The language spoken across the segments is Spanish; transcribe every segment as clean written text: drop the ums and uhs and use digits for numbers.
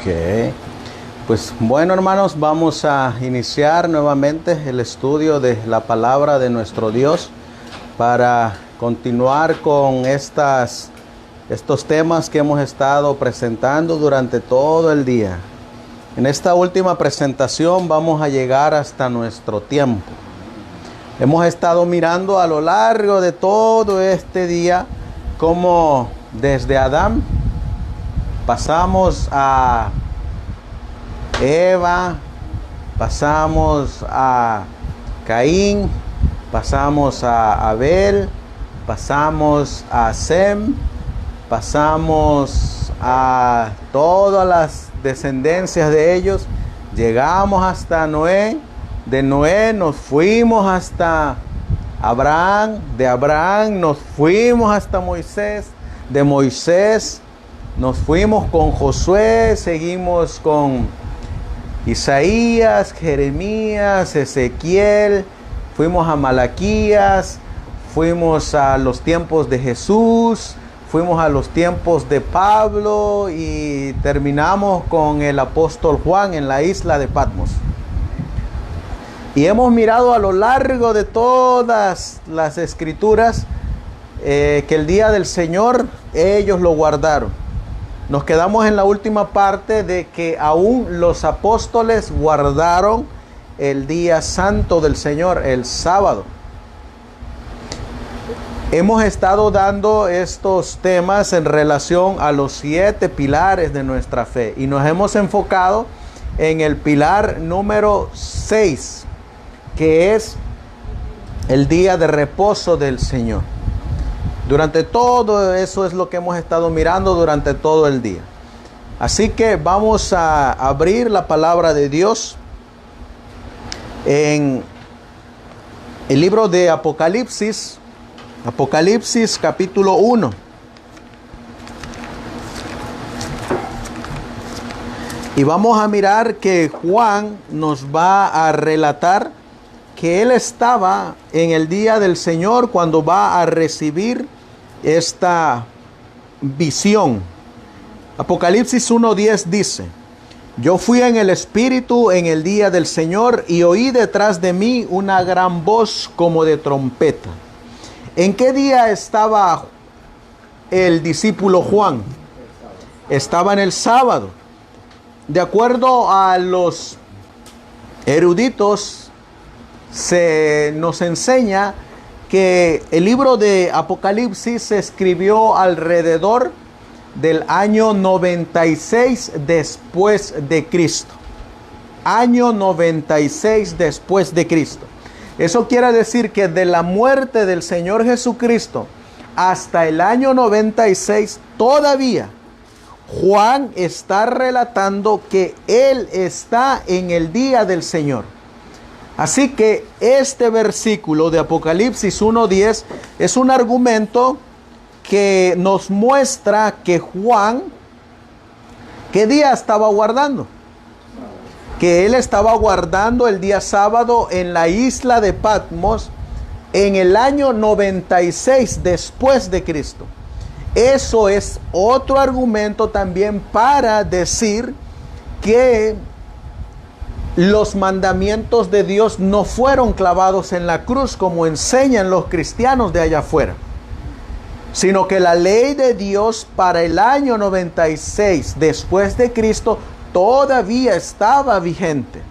Ok. Pues bueno, hermanos, vamos a iniciar nuevamente el estudio de la palabra de nuestro Dios para continuar con estos temas que hemos estado presentando durante todo el día. En esta última presentación vamos a llegar hasta nuestro tiempo. Hemos estado mirando a lo largo de todo este día cómo desde Adán pasamos a Eva, pasamos a Caín, pasamos a Abel, pasamos a Sem, pasamos a todas las descendencias de ellos, llegamos hasta Noé, de Noé nos fuimos hasta Abraham, de Abraham nos fuimos hasta Moisés, de Moisés nos fuimos con Josué, seguimos con Isaías, Jeremías, Ezequiel, fuimos a Malaquías, fuimos a los tiempos de Jesús, fuimos a los tiempos de Pablo y terminamos con el apóstol Juan en la isla de Patmos. Y hemos mirado a lo largo de todas las escrituras que el día del Señor ellos lo guardaron. Nos quedamos en la última parte de que aún los apóstoles guardaron el día santo del Señor, el sábado. Hemos estado dando estos temas en relación a los 7 pilares de nuestra fe y nos hemos enfocado en el pilar número 6, que es el día de reposo del Señor. Durante todo eso es lo que hemos estado mirando durante todo el día. Así que vamos a abrir la palabra de Dios en el libro de Apocalipsis, Apocalipsis capítulo 1. Y vamos a mirar que Juan nos va a relatar que él estaba en el día del Señor cuando va a recibir esta visión. Apocalipsis 1:10 dice: yo fui en el Espíritu en el día del Señor y oí detrás de mí una gran voz como de trompeta. ¿En qué día estaba el discípulo Juan? Estaba en el sábado. De acuerdo a los eruditos, se nos enseña que el libro de Apocalipsis se escribió alrededor del año 96 después de Cristo. Año 96 después de Cristo. Eso quiere decir que de la muerte del Señor Jesucristo hasta el año 96 todavía Juan está relatando que él está en el día del Señor. Así que este versículo de Apocalipsis 1:10 es un argumento que nos muestra que Juan, ¿qué día estaba guardando? Que él estaba guardando el día sábado en la isla de Patmos en el año 96 después de Cristo. Eso es otro argumento también para decir que los mandamientos de Dios no fueron clavados en la cruz como enseñan los cristianos de allá afuera, sino que la ley de Dios para el año 96 después de Cristo todavía estaba vigente.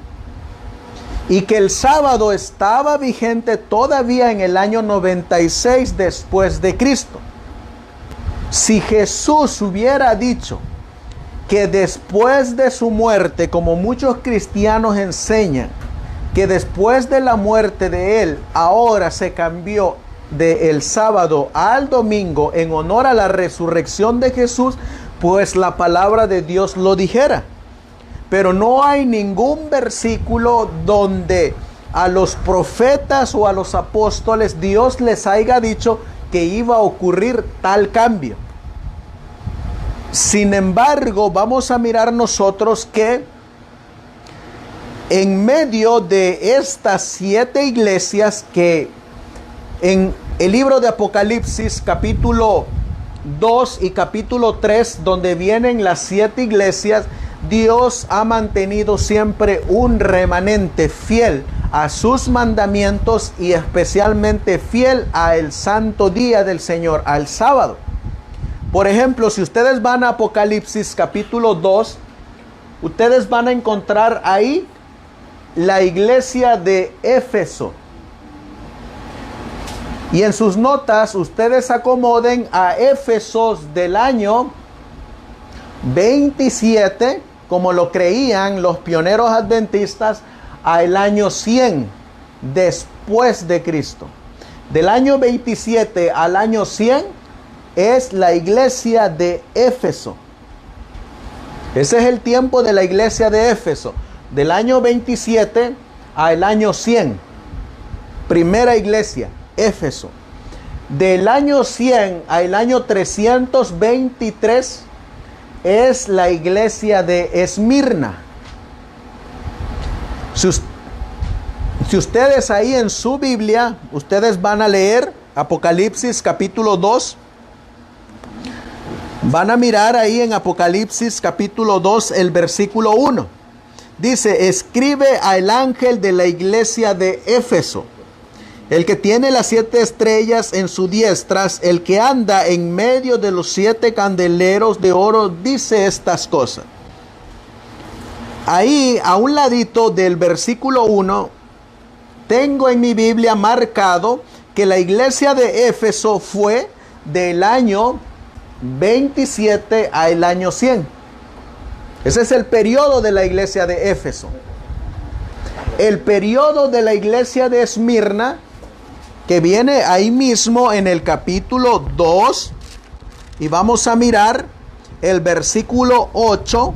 Y que el sábado estaba vigente todavía en el año 96 después de Cristo. Si Jesús hubiera dicho que después de su muerte, como muchos cristianos enseñan, que después de la muerte de él, ahora se cambió del sábado al domingo en honor a la resurrección de Jesús, pues la palabra de Dios lo dijera. Pero no hay ningún versículo donde a los profetas o a los apóstoles Dios les haya dicho que iba a ocurrir tal cambio. Sin embargo, vamos a mirar nosotros que en medio de estas 7 iglesias que en el libro de Apocalipsis capítulo 2 y capítulo 3, donde vienen las 7 iglesias, Dios ha mantenido siempre un remanente fiel a sus mandamientos y especialmente fiel al santo día del Señor, al sábado. Por ejemplo, si ustedes van a Apocalipsis capítulo 2, ustedes van a encontrar ahí la iglesia de Éfeso. Y en sus notas ustedes acomoden a Éfesos del año 27, como lo creían los pioneros adventistas, al año 100 después de Cristo. Del año 27 al año 100 es la iglesia de Éfeso. Ese es el tiempo de la iglesia de Éfeso. Del año 27 al año 100. Primera iglesia, Éfeso. Del año 100 al año 323 es la iglesia de Esmirna. Si ustedes ahí en su Biblia, ustedes van a leer Apocalipsis capítulo 2. Van a mirar ahí en Apocalipsis capítulo 2 el versículo 1. Dice: escribe al ángel de la iglesia de Éfeso, el que tiene las 7 estrellas en su diestra, el que anda en medio de los 7 candeleros de oro, dice estas cosas. Ahí, a un ladito del versículo 1, tengo en mi Biblia marcado que la iglesia de Éfeso fue del año 27 al año 100. Ese es el periodo de la iglesia de Éfeso. El periodo de la iglesia de Esmirna, que viene ahí mismo en el capítulo 2, y vamos a mirar el versículo 8,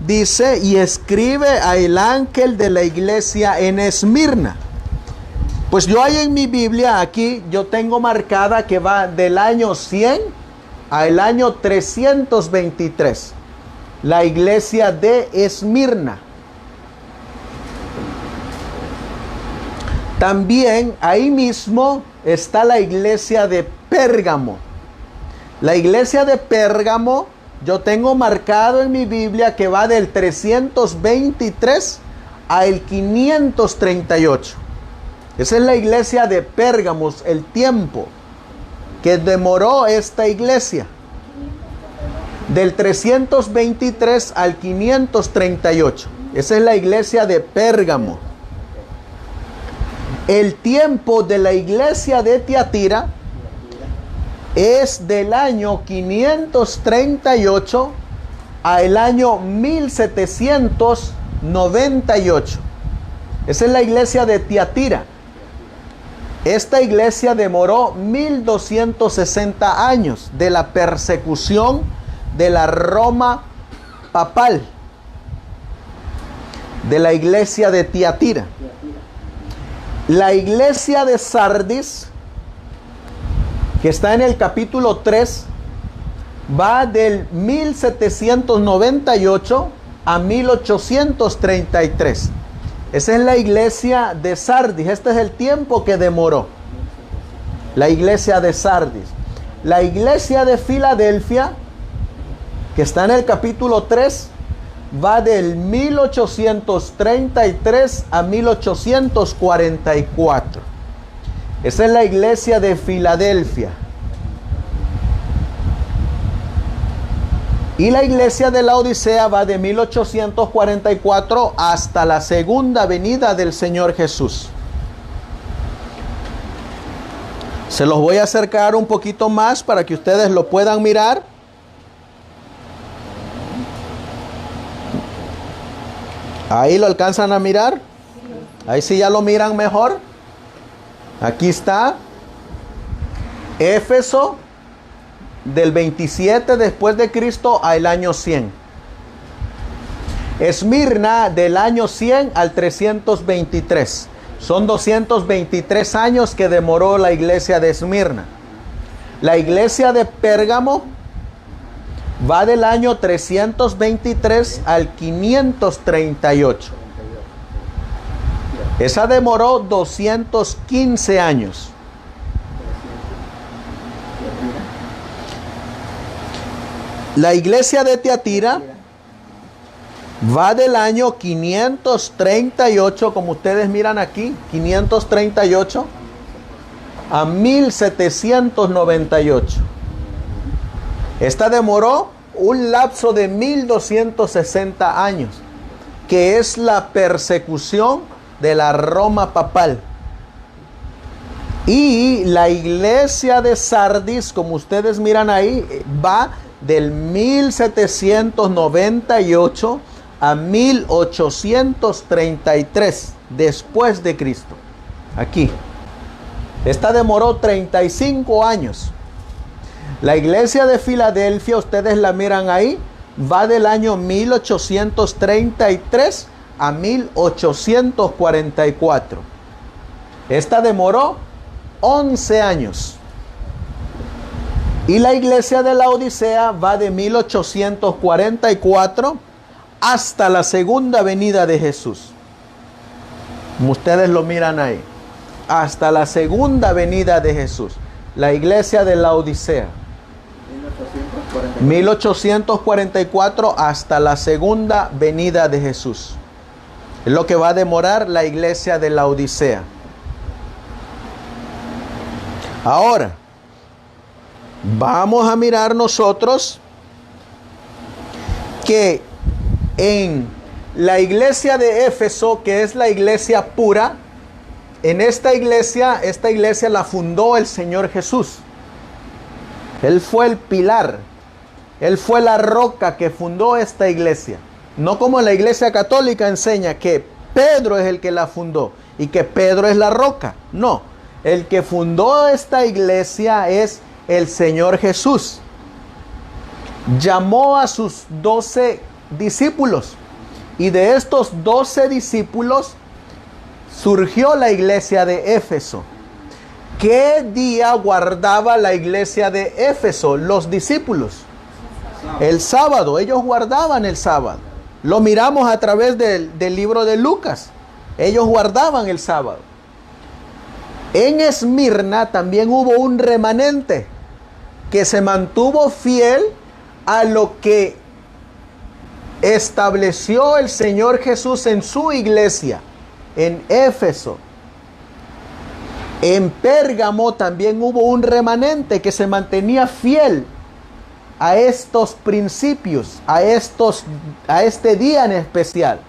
dice: y escribe al ángel de la iglesia en Esmirna. Pues yo ahí en mi Biblia, aquí yo tengo marcada que va del año 100 al año 323. La iglesia de Esmirna. También ahí mismo está la iglesia de Pérgamo. La iglesia de Pérgamo, yo tengo marcado en mi Biblia que va del 323 al 538. Esa es la iglesia de Pérgamo, el tiempo que demoró esta iglesia. Del 323 al 538. Esa es la iglesia de Pérgamo. El tiempo de la iglesia de Tiatira es del año 538 al año 1798. Esa es la iglesia de Tiatira. Esta iglesia demoró 1260 años de la persecución de la Roma papal, de la iglesia de Tiatira. La iglesia de Sardis, que está en el capítulo 3, va del 1798 a 1833. Esa es la iglesia de Sardis. Este es el tiempo que demoró la iglesia de Sardis. La iglesia de Filadelfia, que está en el capítulo 3, va del 1833 a 1844. Esa es la iglesia de Filadelfia. Y la iglesia de la Odisea va de 1844 hasta la segunda venida del Señor Jesús. Se los voy a acercar un poquito más para que ustedes lo puedan mirar. Ahí lo alcanzan a mirar. Ahí sí ya lo miran mejor. Aquí está Éfeso, del 27 después de Cristo al año 100. Esmirna, del año 100 al 323. Son 223 años que demoró la iglesia de Esmirna. La iglesia de Pérgamo va del año 323 al 538. Esa demoró 215 años. La iglesia de Tiatira Va del año 538, como ustedes miran aquí, 538 a 1798. Esta demoró un lapso de 1260 años, que es la persecución de la Roma papal. Y la iglesia de Sardis, como ustedes miran ahí, va del 1798 a 1833 después de Cristo. Aquí. Esta demoró 35 años. La iglesia de Filadelfia, ustedes la miran ahí, va del año 1833 a 1844. Esta demoró 11 años. Y la iglesia de la Odisea va de 1844 hasta la segunda venida de Jesús. Como ustedes lo miran ahí. Hasta la segunda venida de Jesús. La iglesia de la Odisea. 1844 hasta la segunda venida de Jesús. Es lo que va a demorar la iglesia de la Odisea. Ahora, vamos a mirar nosotros que en la iglesia de Éfeso, que es la iglesia pura, en esta iglesia la fundó el Señor Jesús. Él fue el pilar, Él fue la roca que fundó esta iglesia. No como la iglesia católica enseña que Pedro es el que la fundó y que Pedro es la roca. No, el que fundó esta iglesia es el Señor Jesús. Llamó a sus 12 discípulos y de estos 12 discípulos surgió la iglesia de Éfeso. ¿Qué día guardaba la iglesia de Éfeso los discípulos? El sábado. Ellos guardaban el sábado. Lo miramos a través del libro de Lucas. Ellos guardaban el sábado. En Esmirna también hubo un remanente que se mantuvo fiel a lo que estableció el Señor Jesús en su iglesia, en Éfeso. En Pérgamo también hubo un remanente que se mantenía fiel a estos principios, a este día en especial.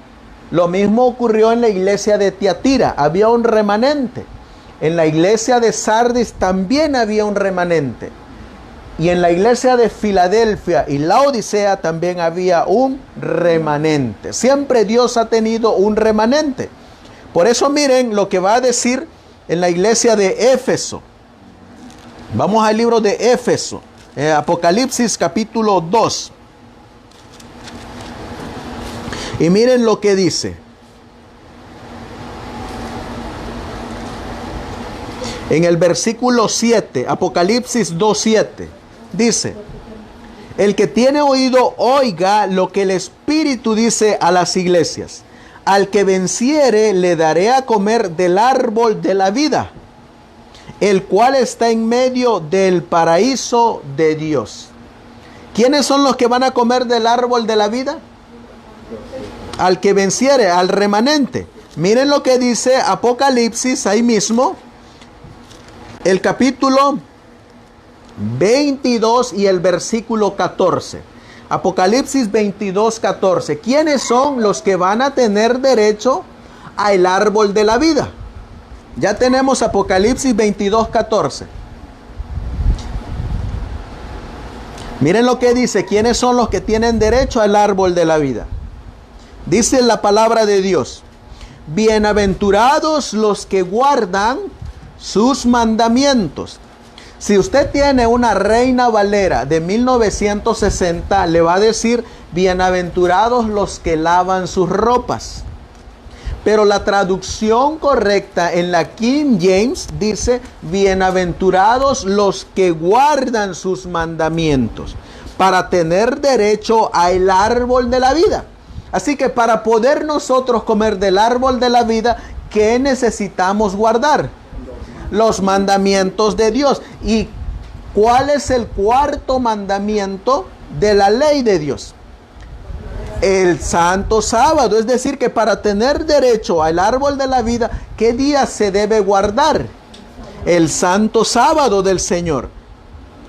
Lo mismo ocurrió en la iglesia de Tiatira, había un remanente. En la iglesia de Sardis también había un remanente. Y en la iglesia de Filadelfia y la Odisea también había un remanente. Siempre Dios ha tenido un remanente. Por eso miren lo que va a decir en la iglesia de Éfeso. Vamos al libro de Éfeso, Apocalipsis capítulo 2. Y miren lo que dice. En el versículo 7, Apocalipsis 2:7, dice: el que tiene oído, oiga lo que el Espíritu dice a las iglesias. Al que venciere, le daré a comer del árbol de la vida, el cual está en medio del paraíso de Dios. ¿Quiénes son los que van a comer del árbol de la vida? Al que venciere, al remanente. Miren lo que dice Apocalipsis ahí mismo, el capítulo 22 y el versículo 14. Apocalipsis 22, 14. ¿Quiénes son los que van a tener derecho al árbol de la vida? Ya tenemos Apocalipsis 22, 14. Miren lo que dice. ¿Quiénes son los que tienen derecho al árbol de la vida? Dice la palabra de Dios: bienaventurados los que guardan sus mandamientos. Si usted tiene una Reina Valera de 1960, le va a decir: bienaventurados los que lavan sus ropas. Pero la traducción correcta en la King James dice: bienaventurados los que guardan sus mandamientos, para tener derecho al árbol de la vida. Así que para poder nosotros comer del árbol de la vida, ¿qué necesitamos guardar? Los mandamientos de Dios. ¿Y cuál es el cuarto mandamiento de la ley de Dios? El santo sábado, es decir, que para tener derecho al árbol de la vida, ¿qué día se debe guardar? El santo sábado del Señor.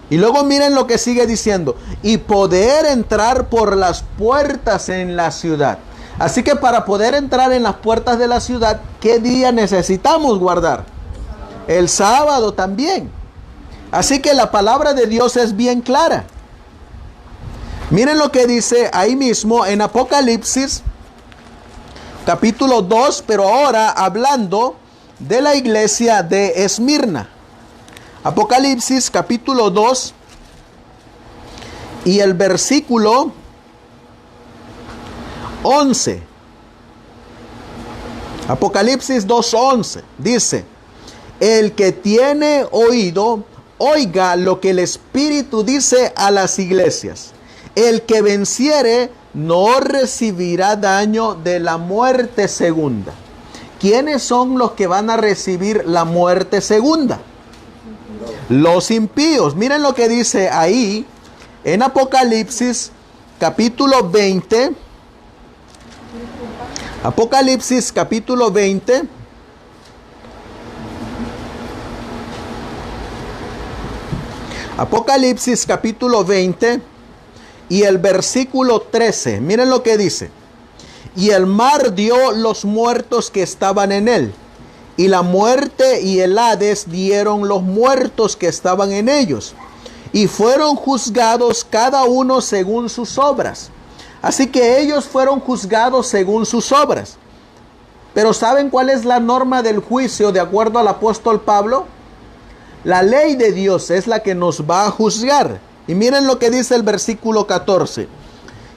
Y luego miren lo que sigue diciendo, y poder entrar por las puertas en la ciudad. Así que para poder entrar en las puertas de la ciudad, ¿qué día necesitamos guardar? El sábado también. Así que la palabra de Dios es bien clara. Miren lo que dice ahí mismo en Apocalipsis, capítulo 2, pero ahora hablando de la iglesia de Esmirna. Apocalipsis, capítulo 2, y el versículo 11. Apocalipsis 2:11 dice: el que tiene oído, oiga lo que el Espíritu dice a las iglesias. El que venciere no recibirá daño de la muerte segunda. ¿Quiénes son los que van a recibir la muerte segunda? Los impíos. Miren lo que dice ahí en Apocalipsis capítulo 20. Apocalipsis capítulo 20. Apocalipsis capítulo 20 y el versículo 13. Miren lo que dice. Y el mar dio los muertos que estaban en él, y la muerte y el Hades dieron los muertos que estaban en ellos, y fueron juzgados cada uno según sus obras. Así que ellos fueron juzgados según sus obras. Pero ¿saben cuál es la norma del juicio de acuerdo al apóstol Pablo? La ley de Dios es la que nos va a juzgar. Y miren lo que dice el versículo 14.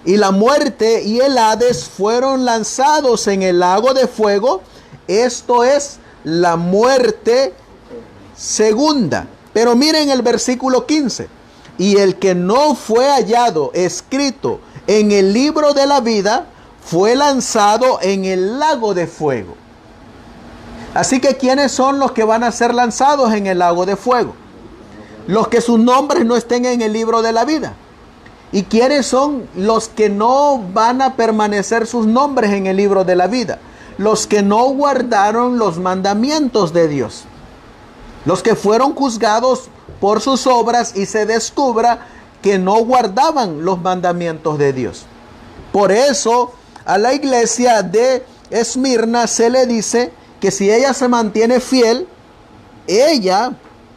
Y la muerte y el Hades fueron lanzados en el lago de fuego. Esto es la muerte segunda. Pero miren el versículo 15. Y el que no fue hallado escrito en el libro de la vida fue lanzado en el lago de fuego. Así que ¿quiénes son los que van a ser lanzados en el lago de fuego? Los que sus nombres no estén en el libro de la vida. ¿Y quiénes son los que no van a permanecer sus nombres en el libro de la vida? Los que no guardaron los mandamientos de Dios. Los que fueron juzgados por sus obras y se descubra que no guardaban los mandamientos de Dios. Por eso a la iglesia de Esmirna se le dice que si ella se mantiene fiel, ella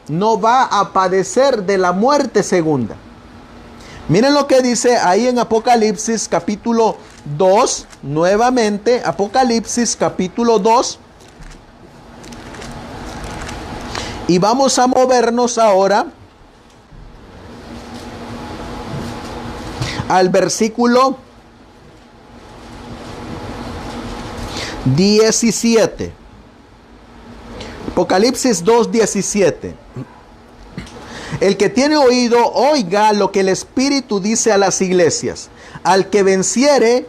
no va a padecer de la muerte segunda. Miren lo que dice ahí en Apocalipsis capítulo 2, nuevamente, Apocalipsis capítulo 2. Y vamos a movernos ahora al versículo 17. Apocalipsis 2:17. El que tiene oído, oiga lo que el Espíritu dice a las iglesias. Al que venciere,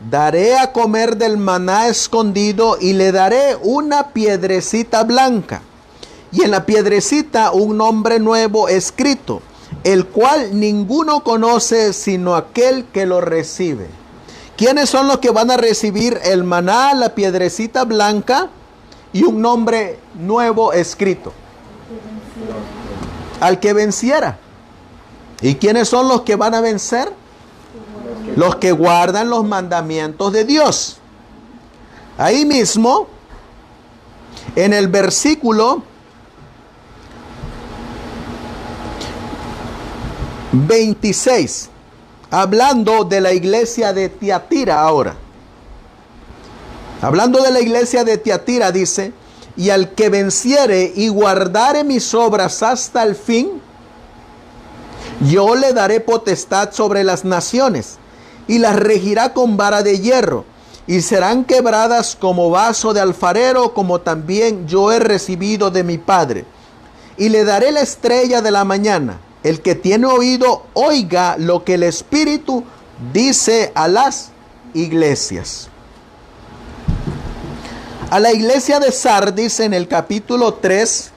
daré a comer del maná escondido y le daré una piedrecita blanca. Y en la piedrecita un nombre nuevo escrito, el cual ninguno conoce sino aquel que lo recibe. ¿Quiénes son los que van a recibir el maná, la piedrecita blanca y un nombre nuevo escrito? Al que venciera. ¿Y quiénes son los que van a vencer? Los que guardan los mandamientos de Dios. Ahí mismo, en el versículo 26, hablando de la iglesia de Tiatira ahora. Hablando de la iglesia de Tiatira dice: y al que venciere y guardare mis obras hasta el fin, yo le daré potestad sobre las naciones, y las regirá con vara de hierro, y serán quebradas como vaso de alfarero, como también yo he recibido de mi Padre. Y le daré la estrella de la mañana. El que tiene oído, oiga lo que el Espíritu dice a las iglesias. A la iglesia de Sardis, en el capítulo 3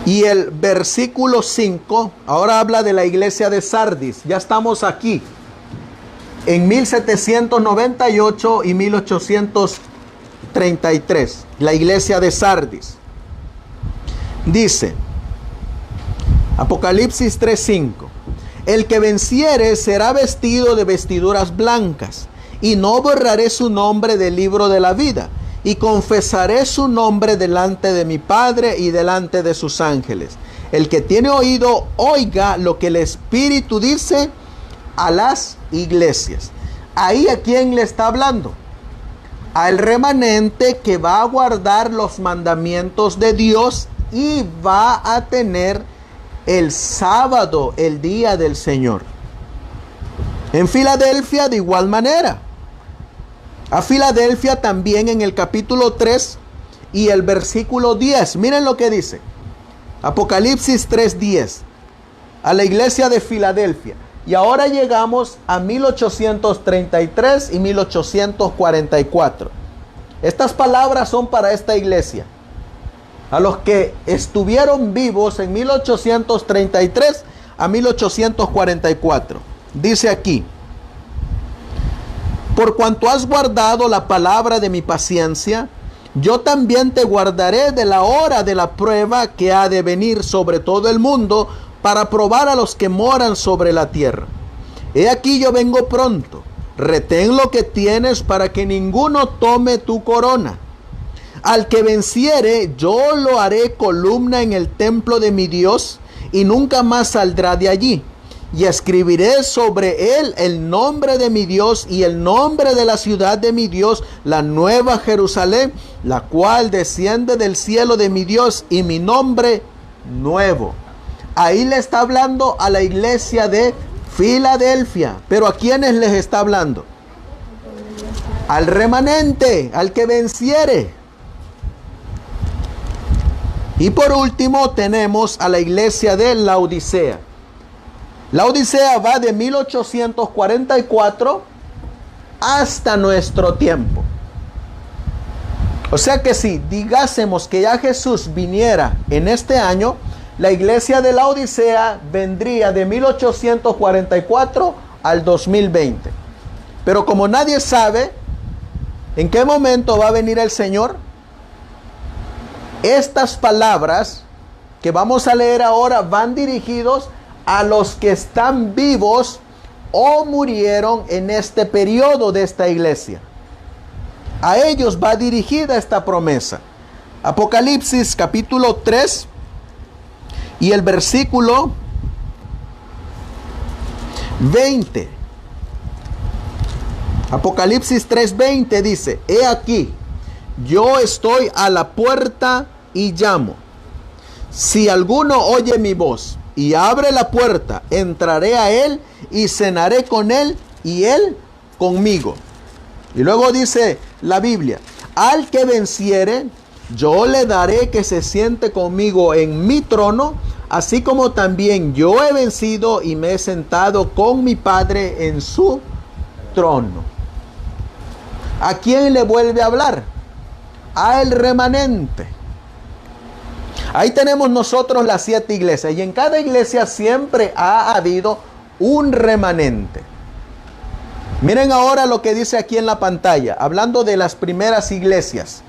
y el versículo 5, ahora habla de la iglesia de Sardis. Ya estamos aquí en 1798 y 1833, la iglesia de Sardis. Dice, Apocalipsis 3:5, el que venciere será vestido de vestiduras blancas, y no borraré su nombre del libro de la vida, y confesaré su nombre delante de mi Padre y delante de sus ángeles. El que tiene oído, oiga lo que el Espíritu dice a las iglesias. Ahí, ¿a quién le está hablando? Al remanente que va a guardar los mandamientos de Dios y va a tener el sábado, el día del Señor. En Filadelfia, de igual manera. A Filadelfia también, en el capítulo 3 y el versículo 10. Miren lo que dice. Apocalipsis 3:10. A la iglesia de Filadelfia. Y ahora llegamos a 1833 y 1844. Estas palabras son para esta iglesia. A los que estuvieron vivos en 1833 a 1844. Dice aquí: por cuanto has guardado la palabra de mi paciencia, yo también te guardaré de la hora de la prueba que ha de venir sobre todo el mundo, para probar a los que moran sobre la tierra. He aquí yo vengo pronto. Retén lo que tienes para que ninguno tome tu corona. Al que venciere, yo lo haré columna en el templo de mi Dios, y nunca más saldrá de allí. Y escribiré sobre él el nombre de mi Dios y el nombre de la ciudad de mi Dios, la nueva Jerusalén, la cual desciende del cielo de mi Dios, y mi nombre nuevo. Ahí le está hablando a la iglesia de Filadelfia. Pero ¿a quiénes les está hablando? Al remanente, al que venciere. Y por último tenemos a la iglesia de Laodicea. Laodicea va de 1844 hasta nuestro tiempo. O sea que si digásemos que ya Jesús viniera en este año, la iglesia de Laodicea vendría de 1844 al 2020. Pero como nadie sabe en qué momento va a venir el Señor, estas palabras que vamos a leer ahora van dirigidos a los que están vivos o murieron en este periodo de esta iglesia. A ellos va dirigida esta promesa. Apocalipsis capítulo 3 y el versículo 20. Apocalipsis 3:20 dice: he aquí, yo estoy a la puerta y llamo. Si alguno oye mi voz y abre la puerta, entraré a él y cenaré con él y él conmigo. Y luego dice la Biblia: al que venciere, yo le daré que se siente conmigo en mi trono, así como también yo he vencido y me he sentado con mi Padre en su trono. ¿A quién le vuelve a hablar? Al remanente. Ahí tenemos nosotros las 7 iglesias, y en cada iglesia siempre ha habido un remanente. Miren ahora lo que dice aquí en la pantalla, hablando de las primeras iglesias.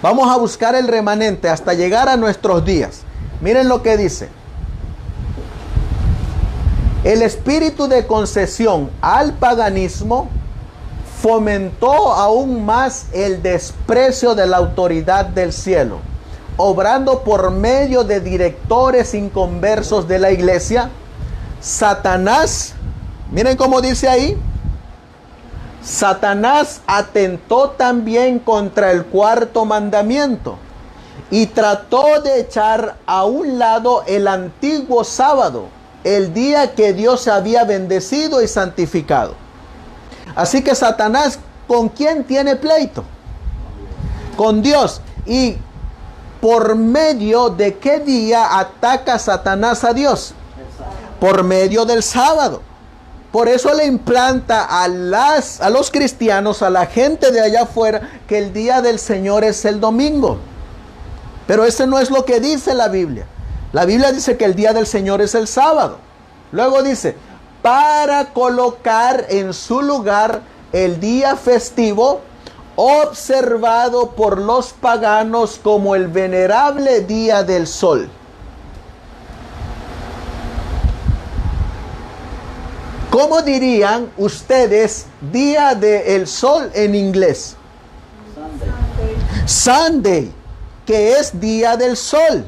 Vamos a buscar el remanente hasta llegar a nuestros días. Miren lo que dice: el espíritu de concesión al paganismo fomentó aún más el desprecio de la autoridad del cielo, obrando por medio de directores inconversos de la iglesia. Satanás, miren cómo dice ahí, Satanás atentó también contra el 4º mandamiento y trató de echar a un lado el antiguo sábado, el día que Dios había bendecido y santificado. Así que Satanás, ¿con quién tiene pleito? Con Dios. ¿Y por medio de qué día ataca Satanás a Dios? Por medio del sábado. Por eso le implanta a los cristianos, a la gente de allá afuera, que el día del Señor es el domingo. Pero ese no es lo que dice la Biblia. La Biblia dice que el día del Señor es el sábado. Luego dice: para colocar en su lugar el día festivo observado por los paganos como el venerable día del sol. ¿Cómo dirían ustedes día del sol en inglés? Sunday, que es día del sol,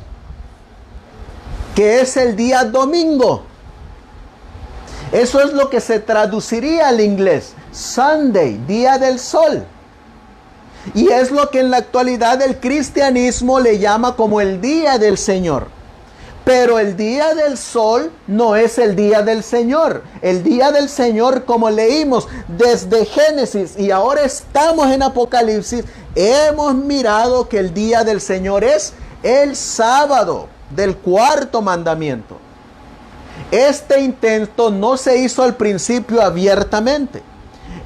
que es el día domingo. Eso es lo que se traduciría al inglés, Sunday, día del sol. Y es lo que en la actualidad el cristianismo le llama como el día del Señor. Pero el día del sol no es el día del Señor. El día del Señor, como leímos desde Génesis y ahora estamos en Apocalipsis, hemos mirado que el día del Señor es el sábado del cuarto mandamiento. Este intento no se hizo al principio abiertamente.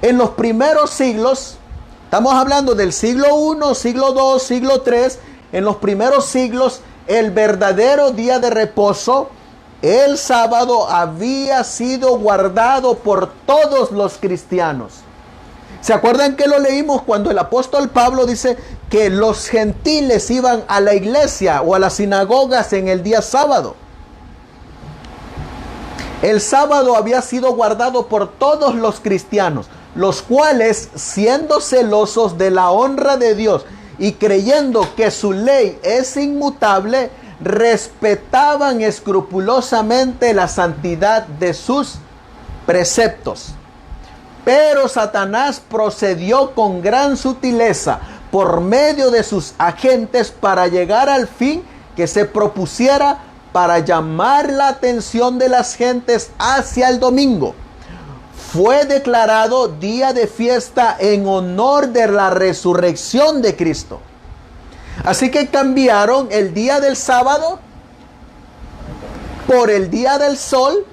En los primeros siglos, estamos hablando del siglo I, siglo II, siglo III, en los primeros siglos, el verdadero día de reposo, el sábado, había sido guardado por todos los cristianos. ¿Se acuerdan que lo leímos cuando el apóstol Pablo dice que los gentiles iban a la iglesia o a las sinagogas en el día sábado? El sábado había sido guardado por todos los cristianos, los cuales, siendo celosos de la honra de Dios y creyendo que su ley es inmutable, respetaban escrupulosamente la santidad de sus preceptos. Pero Satanás procedió con gran sutileza por medio de sus agentes para llegar al fin que se propusiera, para llamar la atención de las gentes hacia el domingo. Fue declarado día de fiesta en honor de la resurrección de Cristo. Así que cambiaron el día del sábado por el día del sol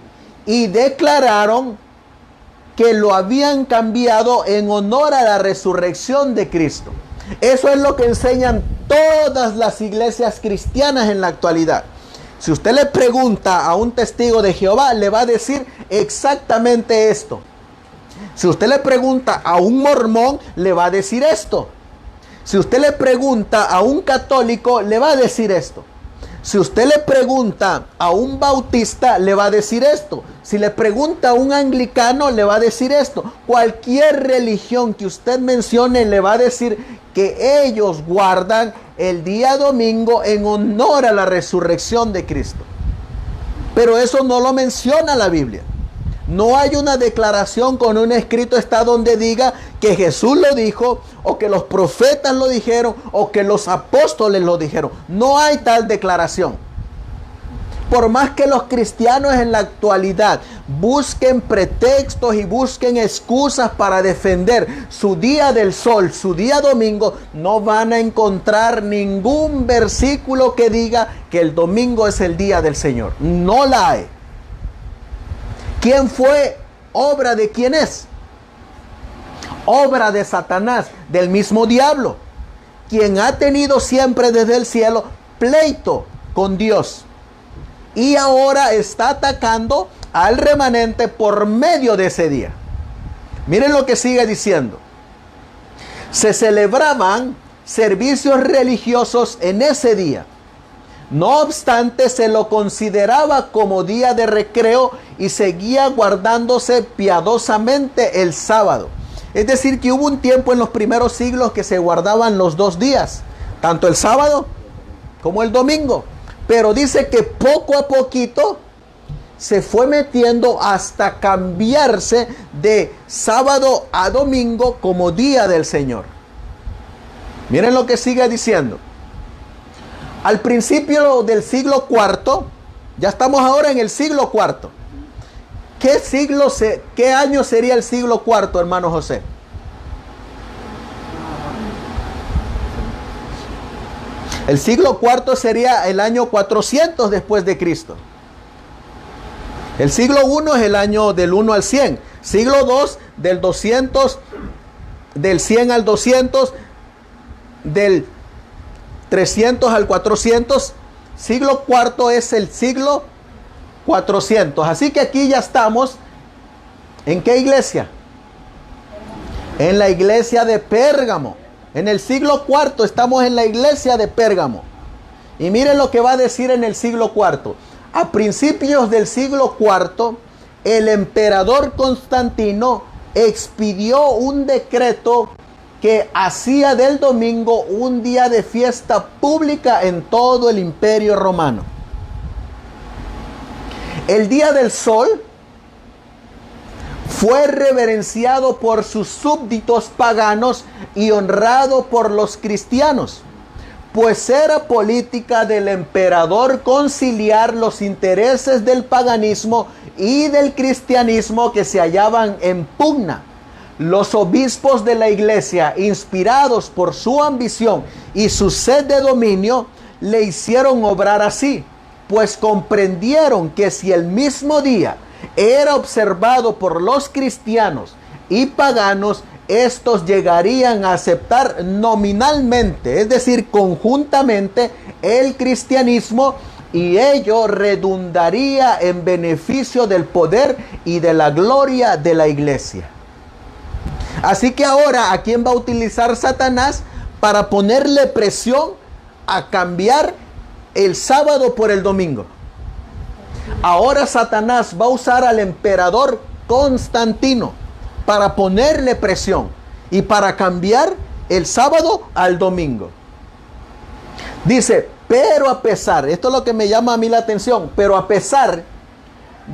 y declararon que lo habían cambiado en honor a la resurrección de Cristo. Eso es lo que enseñan todas las iglesias cristianas en la actualidad. Si usted le pregunta a un testigo de Jehová, le va a decir exactamente esto. Si usted le pregunta a un mormón, le va a decir esto. Si usted le pregunta a un católico, le va a decir esto. Si usted le pregunta a un bautista, le va a decir esto. Si le pregunta a un anglicano, le va a decir esto. Cualquier religión que usted mencione, le va a decir que ellos guardan el día domingo en honor a la resurrección de Cristo. Pero eso no lo menciona la Biblia. No hay una declaración con un escrito está donde diga que Jesús lo dijo, o que los profetas lo dijeron, o que los apóstoles lo dijeron. No hay tal declaración. Por más que los cristianos en la actualidad busquen pretextos y busquen excusas para defender su día del sol, su día domingo, no van a encontrar ningún versículo que diga que el domingo es el día del Señor. No la hay. ¿Quién fue? ¿Obra de quién es? Obra de Satanás, del mismo diablo, quien ha tenido siempre desde el cielo pleito con Dios. Y ahora está atacando al remanente por medio de ese día. Miren lo que sigue diciendo. Se celebraban servicios religiosos en ese día. No obstante, se lo consideraba como día de recreo y seguía guardándose piadosamente el sábado. Es decir, que hubo un tiempo en los primeros siglos que se guardaban los dos días, tanto el sábado como el domingo. Pero dice que poco a poquito se fue metiendo hasta cambiarse de sábado a domingo como día del Señor. Miren lo que sigue diciendo. Al principio del siglo IV, ya estamos ahora en el siglo IV. ¿Qué año sería el siglo IV, hermano José? El siglo IV sería el año 400 después de Cristo. El siglo I es el año del 1 al 100. Siglo II del 200, del 100 al 200, del 300 al 400. Siglo IV es el siglo 400. Así que aquí ya estamos ¿En qué iglesia? En la iglesia de Pérgamo. En el siglo IV estamos en la iglesia de Pérgamo. Y miren lo que va a decir en el siglo IV. A principios del siglo IV, el emperador Constantino expidió un decreto que hacía del domingo un día de fiesta pública en todo el Imperio Romano. El Día del Sol fue reverenciado por sus súbditos paganos y honrado por los cristianos, pues era política del emperador conciliar los intereses del paganismo y del cristianismo que se hallaban en pugna. Los obispos de la iglesia, inspirados por su ambición y su sed de dominio, le hicieron obrar así, pues comprendieron que si el mismo día era observado por los cristianos y paganos, estos llegarían a aceptar nominalmente, es decir, conjuntamente, el cristianismo, y ello redundaría en beneficio del poder y de la gloria de la iglesia. Así que ahora, ¿a quién va a utilizar Satanás para ponerle presión a cambiar el sábado por el domingo? Ahora Satanás va a usar al emperador Constantino para ponerle presión y para cambiar el sábado al domingo. Dice, pero a pesar, esto es lo que me llama a mí la atención, pero a pesar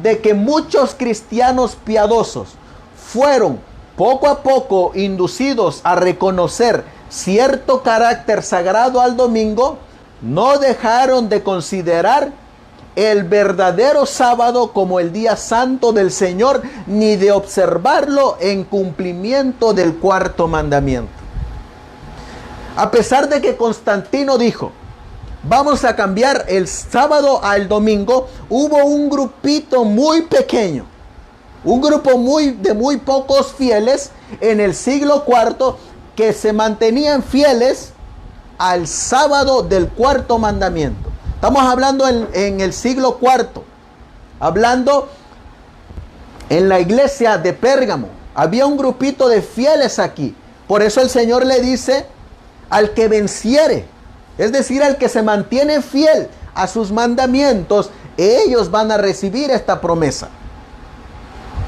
de que muchos cristianos piadosos fueron poco a poco inducidos a reconocer cierto carácter sagrado al domingo, no dejaron de considerar el verdadero sábado como el día santo del Señor, ni de observarlo en cumplimiento del cuarto mandamiento. A pesar de que Constantino dijo, vamos a cambiar el sábado al domingo, hubo un grupito muy pequeño, un grupo de muy pocos fieles en el siglo IV que se mantenían fieles al sábado del cuarto mandamiento. Estamos hablando en el siglo IV, hablando en la iglesia de Pérgamo. Había un grupito de fieles aquí. Por eso el Señor le dice al que venciere, es decir, al que se mantiene fiel a sus mandamientos, ellos van a recibir esta promesa.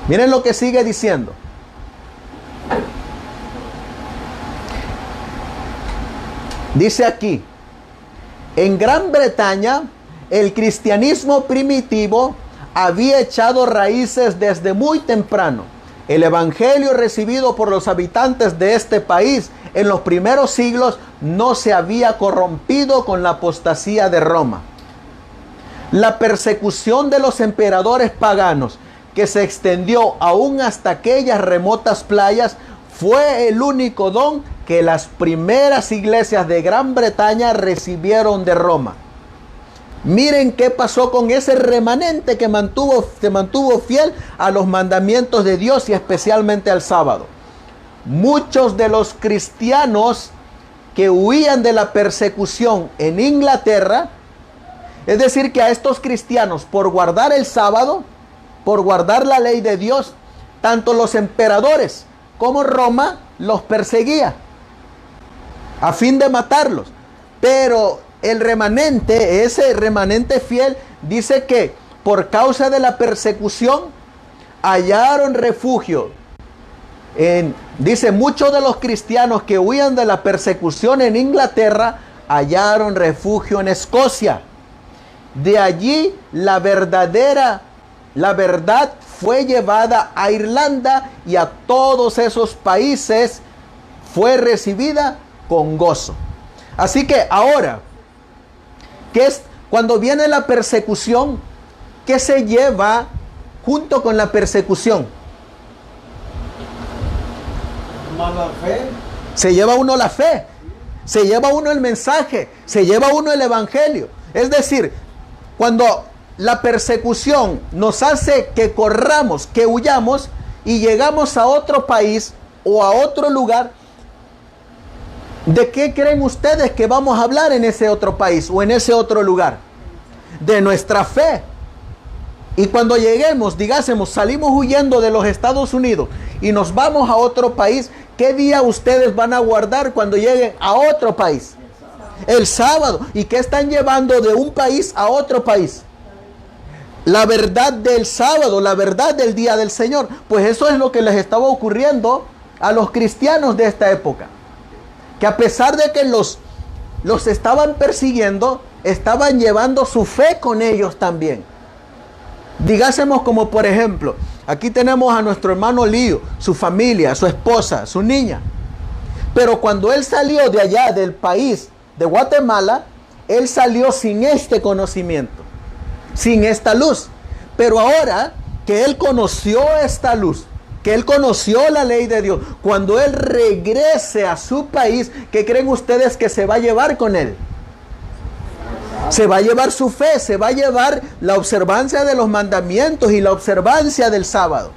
Miren lo que sigue diciendo. Dice aquí, en Gran Bretaña, el cristianismo primitivo había echado raíces desde muy temprano. El evangelio recibido por los habitantes de este país en los primeros siglos no se había corrompido con la apostasía de Roma. La persecución de los emperadores paganos, que se extendió aún hasta aquellas remotas playas, fue el único don que las primeras iglesias de Gran Bretaña recibieron de Roma. Miren qué pasó con ese remanente que se mantuvo fiel a los mandamientos de Dios y especialmente al sábado. Muchos de los cristianos que huían de la persecución en Inglaterra, es decir, que a estos cristianos, por guardar el sábado, por guardar la ley de Dios, tanto los emperadores como Roma los perseguía a fin de matarlos. Pero el remanente, ese remanente fiel, dice que por causa de la persecución hallaron refugio. Dice, muchos de los cristianos que huían de la persecución en Inglaterra hallaron refugio en Escocia. De allí la verdad fue llevada a Irlanda, y a todos esos países fue recibida con gozo. Así que ahora, cuando viene la persecución, ¿qué se lleva junto con la persecución? La fe. Se lleva uno la fe, se lleva uno el mensaje, se lleva uno el evangelio. Es decir, cuando la persecución nos hace que corramos, que huyamos y llegamos a otro país o a otro lugar, ¿de qué creen ustedes que vamos a hablar en ese otro país o en ese otro lugar? De nuestra fe. Y cuando lleguemos, digásemos, salimos huyendo de los Estados Unidos y nos vamos a otro país, ¿qué día ustedes van a guardar cuando lleguen a otro país? El sábado. ¿Y qué están llevando de un país a otro país? La verdad del sábado, la verdad del día del Señor. Pues eso es lo que les estaba ocurriendo a los cristianos de esta época. Que a pesar de que los estaban persiguiendo, estaban llevando su fe con ellos también. Digásemos como por ejemplo, aquí tenemos a nuestro hermano Lío, su familia, su esposa, su niña. Pero cuando él salió de allá, del país de Guatemala, él salió sin este conocimiento, sin esta luz. Pero ahora que él conoció esta luz, que él conoció la ley de Dios, cuando él regrese a su país, ¿qué creen ustedes que se va a llevar con él? Se va a llevar su fe, se va a llevar la observancia de los mandamientos y la observancia del sábado.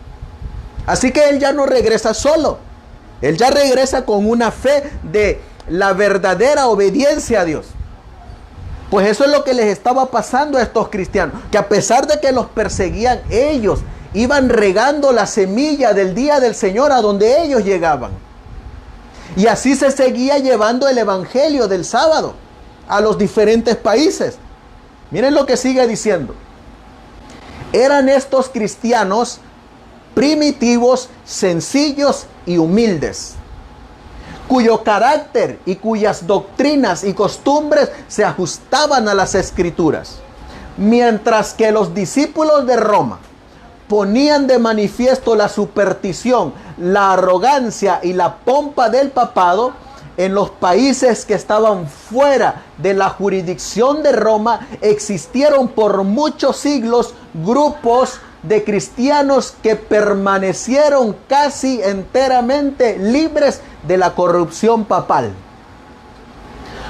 Así que él ya no regresa solo. Él ya regresa con una fe de la verdadera obediencia a Dios. Pues eso es lo que les estaba pasando a estos cristianos, que a pesar de que los perseguían, ellos iban regando la semilla del día del Señor a donde ellos llegaban. Y así se seguía llevando el evangelio del sábado a los diferentes países. Miren lo que sigue diciendo. Eran estos cristianos primitivos, sencillos y humildes, cuyo carácter y cuyas doctrinas y costumbres se ajustaban a las Escrituras, mientras que los discípulos de Roma ponían de manifiesto la superstición, la arrogancia y la pompa del papado. En los países que estaban fuera de la jurisdicción de Roma, existieron por muchos siglos grupos de cristianos que permanecieron casi enteramente libres de la corrupción papal.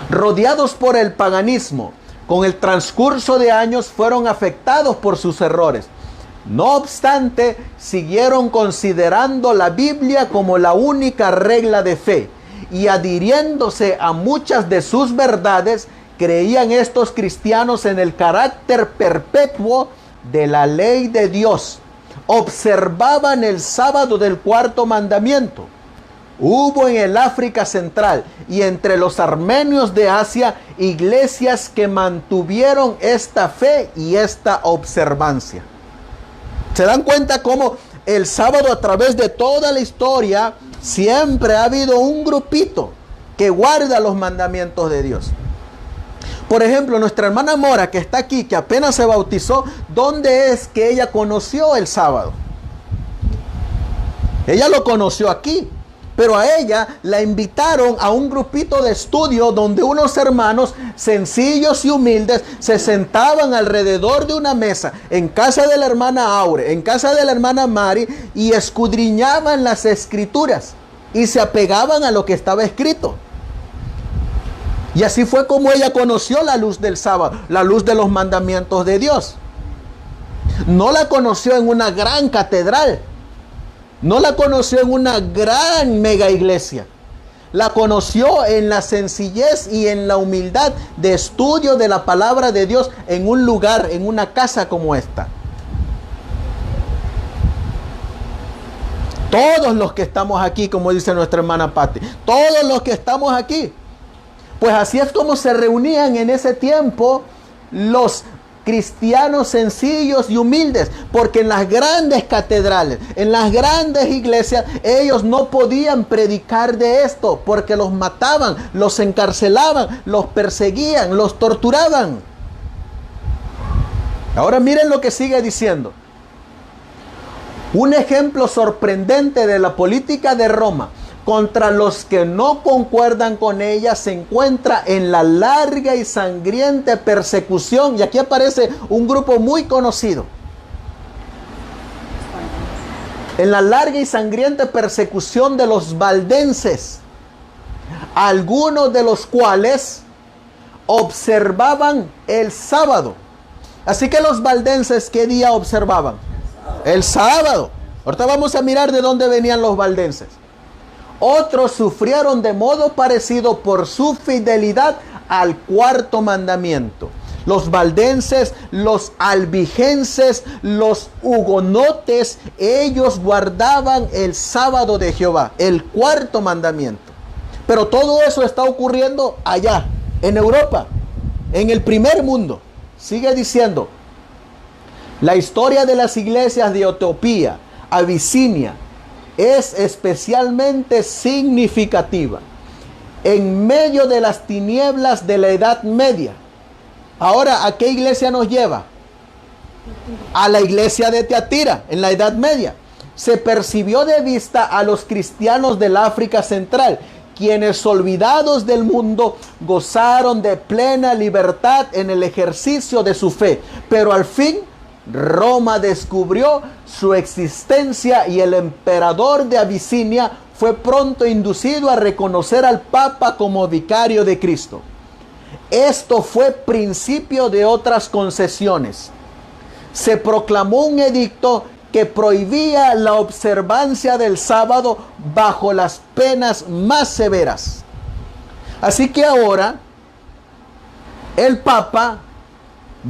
Rodeados por el paganismo, con el transcurso de años fueron afectados por sus errores. No obstante, siguieron considerando la Biblia como la única regla de fe y adhiriéndose a muchas de sus verdades. Creían estos cristianos en el carácter perpetuo de la ley de Dios. Observaban el sábado del cuarto mandamiento. Hubo en el África Central y entre los armenios de Asia iglesias que mantuvieron esta fe y esta observancia. ¿Se dan cuenta cómo el sábado, a través de toda la historia, siempre ha habido un grupito que guarda los mandamientos de Dios? Por ejemplo, nuestra hermana Mora, que está aquí, que apenas se bautizó, ¿dónde es que ella conoció el sábado? Ella lo conoció aquí, pero a ella la invitaron a un grupito de estudio donde unos hermanos sencillos y humildes se sentaban alrededor de una mesa en casa de la hermana Aure, en casa de la hermana Mari, y escudriñaban las escrituras y se apegaban a lo que estaba escrito. Y así fue como ella conoció la luz del sábado, la luz de los mandamientos de Dios. No la conoció en una gran catedral, no la conoció en una gran mega iglesia. La conoció en la sencillez y en la humildad de estudio de la palabra de Dios en un lugar, en una casa como esta. Todos los que estamos aquí, como dice nuestra hermana Patti, todos los que estamos aquí, pues así es como se reunían en ese tiempo los cristianos sencillos y humildes, porque en las grandes catedrales, en las grandes iglesias, ellos no podían predicar de esto, porque los mataban, los encarcelaban, los perseguían, los torturaban. Ahora miren lo que sigue diciendo. Un ejemplo sorprendente de la política de Roma contra los que no concuerdan con ella se encuentra en la larga y sangrienta persecución. Y aquí aparece un grupo muy conocido. En la larga y sangrienta persecución de los valdenses, algunos de los cuales observaban el sábado. Así que los valdenses, ¿qué día observaban? El sábado. Ahorita vamos a mirar de dónde venían los valdenses. Otros sufrieron de modo parecido por su fidelidad al cuarto mandamiento. Los valdenses, los albigenses, los hugonotes, ellos guardaban el sábado de Jehová, el cuarto mandamiento. Pero todo eso está ocurriendo allá, en Europa, en el primer mundo. Sigue diciendo, la historia de las iglesias de Etiopía, Abisinia, es especialmente significativa. En medio de las tinieblas de la Edad Media. Ahora, ¿a qué iglesia nos lleva? A la iglesia de Tiatira, en la Edad Media. Se percibió de vista a los cristianos del África Central, quienes olvidados del mundo gozaron de plena libertad en el ejercicio de su fe. Pero al fin, Roma descubrió su existencia y el emperador de Abisinia fue pronto inducido a reconocer al Papa como vicario de Cristo. Esto fue principio de otras concesiones. Se proclamó un edicto que prohibía la observancia del sábado bajo las penas más severas. Así que ahora el Papa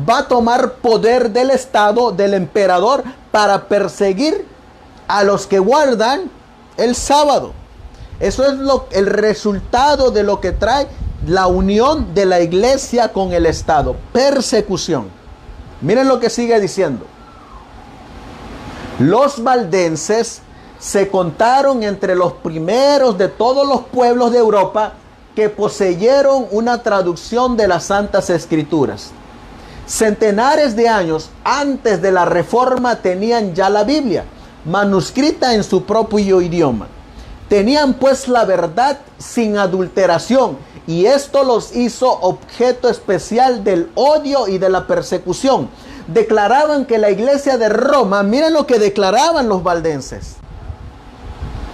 va a tomar poder del Estado, del emperador, para perseguir a los que guardan el sábado. Eso es el resultado de lo que trae la unión de la iglesia con el Estado. Persecución. Miren lo que sigue diciendo. Los valdenses se contaron entre los primeros de todos los pueblos de Europa que poseyeron una traducción de las Santas Escrituras. Centenares de años antes de la Reforma tenían ya la Biblia, manuscrita en su propio idioma. Tenían pues la verdad sin adulteración, y esto los hizo objeto especial del odio y de la persecución. Declaraban que la iglesia de Roma, miren lo que declaraban los valdenses.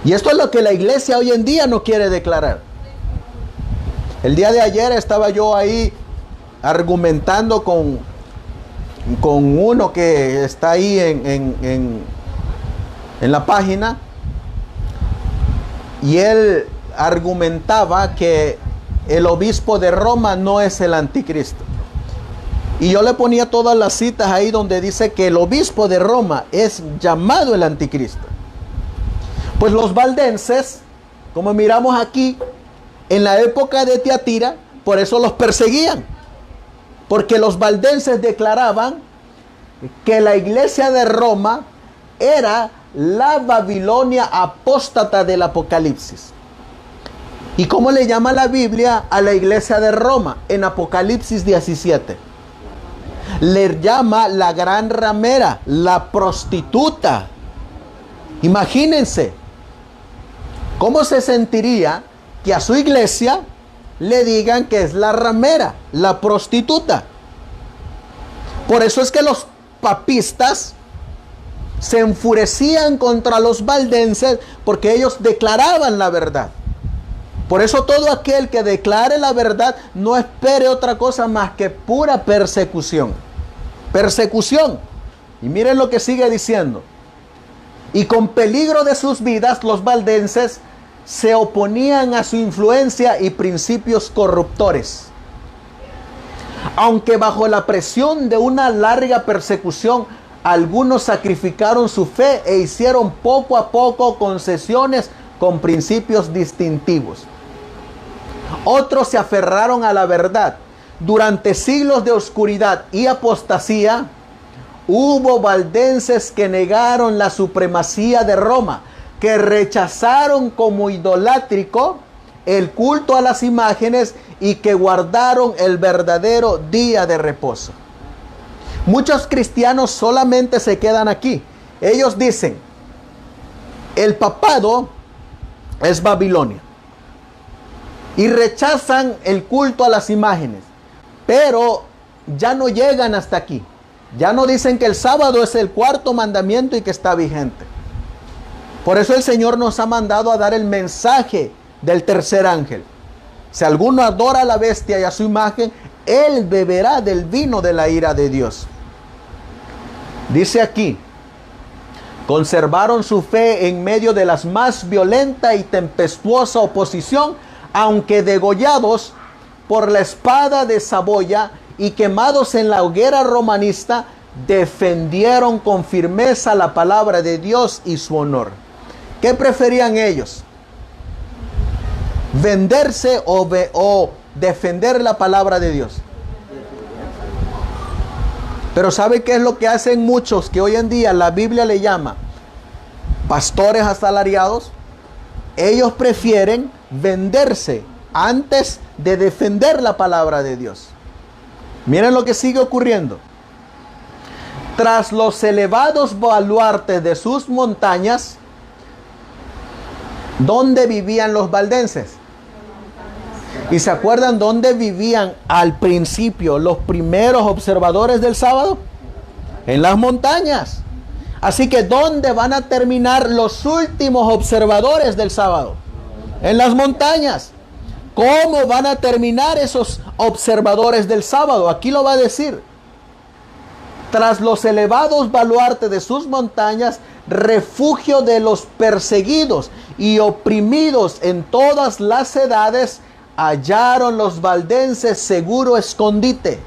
Y esto es lo que la iglesia hoy en día no quiere declarar. El día de ayer estaba yo ahí argumentando con uno que está ahí en la página, y él argumentaba que el obispo de Roma no es el anticristo. Y yo le ponía todas las citas ahí donde dice que el obispo de Roma es llamado el anticristo. Pues los valdenses, como miramos aquí, en la época de Tiatira, por eso los perseguían. Porque los valdenses declaraban que la iglesia de Roma era la Babilonia apóstata del Apocalipsis. ¿Y cómo le llama la Biblia a la iglesia de Roma? En Apocalipsis 17. Le llama la gran ramera, la prostituta. Imagínense cómo se sentiría que a su iglesia le digan que es la ramera, la prostituta. Por eso es que los papistas se enfurecían contra los valdenses, porque ellos declaraban la verdad. Por eso todo aquel que declare la verdad no espere otra cosa más que pura persecución. Persecución. Y miren lo que sigue diciendo. Y con peligro de sus vidas, los valdenses se oponían a su influencia y principios corruptores. Aunque bajo la presión de una larga persecución, algunos sacrificaron su fe e hicieron poco a poco concesiones con principios distintivos. Otros se aferraron a la verdad. Durante siglos de oscuridad y apostasía, hubo valdenses que negaron la supremacía de Roma, que rechazaron como idolátrico el culto a las imágenes y que guardaron el verdadero día de reposo. Muchos cristianos solamente se quedan aquí. Ellos dicen, el papado es Babilonia, y rechazan el culto a las imágenes, pero ya no llegan hasta aquí. Ya no dicen que el sábado es el cuarto mandamiento y que está vigente. Por eso el Señor nos ha mandado a dar el mensaje del tercer ángel. Si alguno adora a la bestia y a su imagen, él beberá del vino de la ira de Dios. Dice aquí, conservaron su fe en medio de la más violenta y tempestuosa oposición, aunque degollados por la espada de Saboya y quemados en la hoguera romanista, defendieron con firmeza la palabra de Dios y su honor. ¿Qué preferían ellos? ¿Venderse o defender la palabra de Dios? Pero ¿sabe qué es lo que hacen muchos que hoy en día la Biblia le llama pastores asalariados? Ellos prefieren venderse antes de defender la palabra de Dios. Miren lo que sigue ocurriendo. Tras los elevados baluartes de sus montañas, ¿dónde vivían los valdenses? ¿Y se acuerdan dónde vivían al principio los primeros observadores del sábado? En las montañas. Así que ¿dónde van a terminar los últimos observadores del sábado? En las montañas. ¿Cómo van a terminar esos observadores del sábado? Aquí lo va a decir. Tras los elevados baluartes de sus montañas, refugio de los perseguidos y oprimidos en todas las edades, hallaron los valdenses seguro escondite.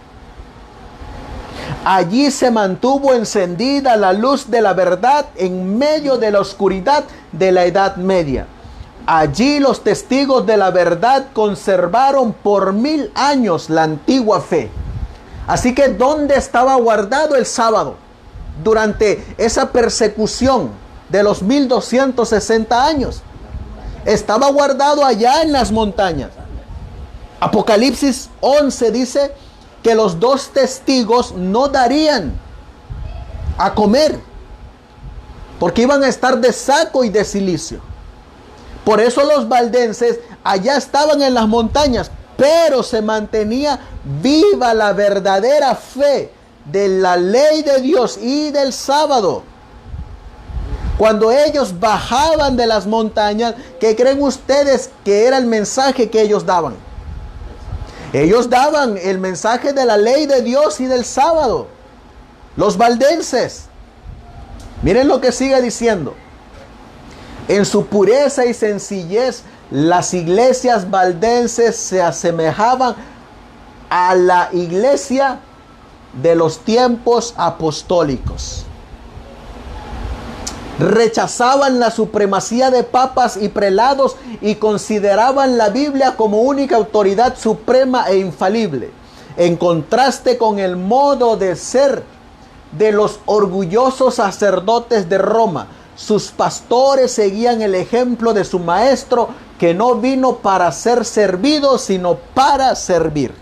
Allí se mantuvo encendida la luz de la verdad en medio de la oscuridad de la Edad Media. Allí los testigos de la verdad conservaron por 1000 años la antigua fe. Así que ¿dónde estaba guardado el sábado? Durante esa persecución de los 1260 años. Estaba guardado allá en las montañas. Apocalipsis 11 dice que los 2 testigos no darían a comer, porque iban a estar de saco y de cilicio. Por eso los valdenses allá estaban en las montañas, pero se mantenía viva la verdadera fe de la ley de Dios y del sábado. Cuando ellos bajaban de las montañas, ¿qué creen ustedes que era el mensaje que ellos daban? Ellos daban el mensaje de la ley de Dios y del sábado. Los valdenses. Miren lo que sigue diciendo. En su pureza y sencillez, las iglesias valdenses se asemejaban a la iglesia de los tiempos apostólicos. Rechazaban la supremacía de papas y prelados y consideraban la Biblia como única autoridad suprema e infalible, en contraste con el modo de ser de los orgullosos sacerdotes de Roma. Sus pastores seguían el ejemplo de su maestro, que no vino para ser servido, sino para servir.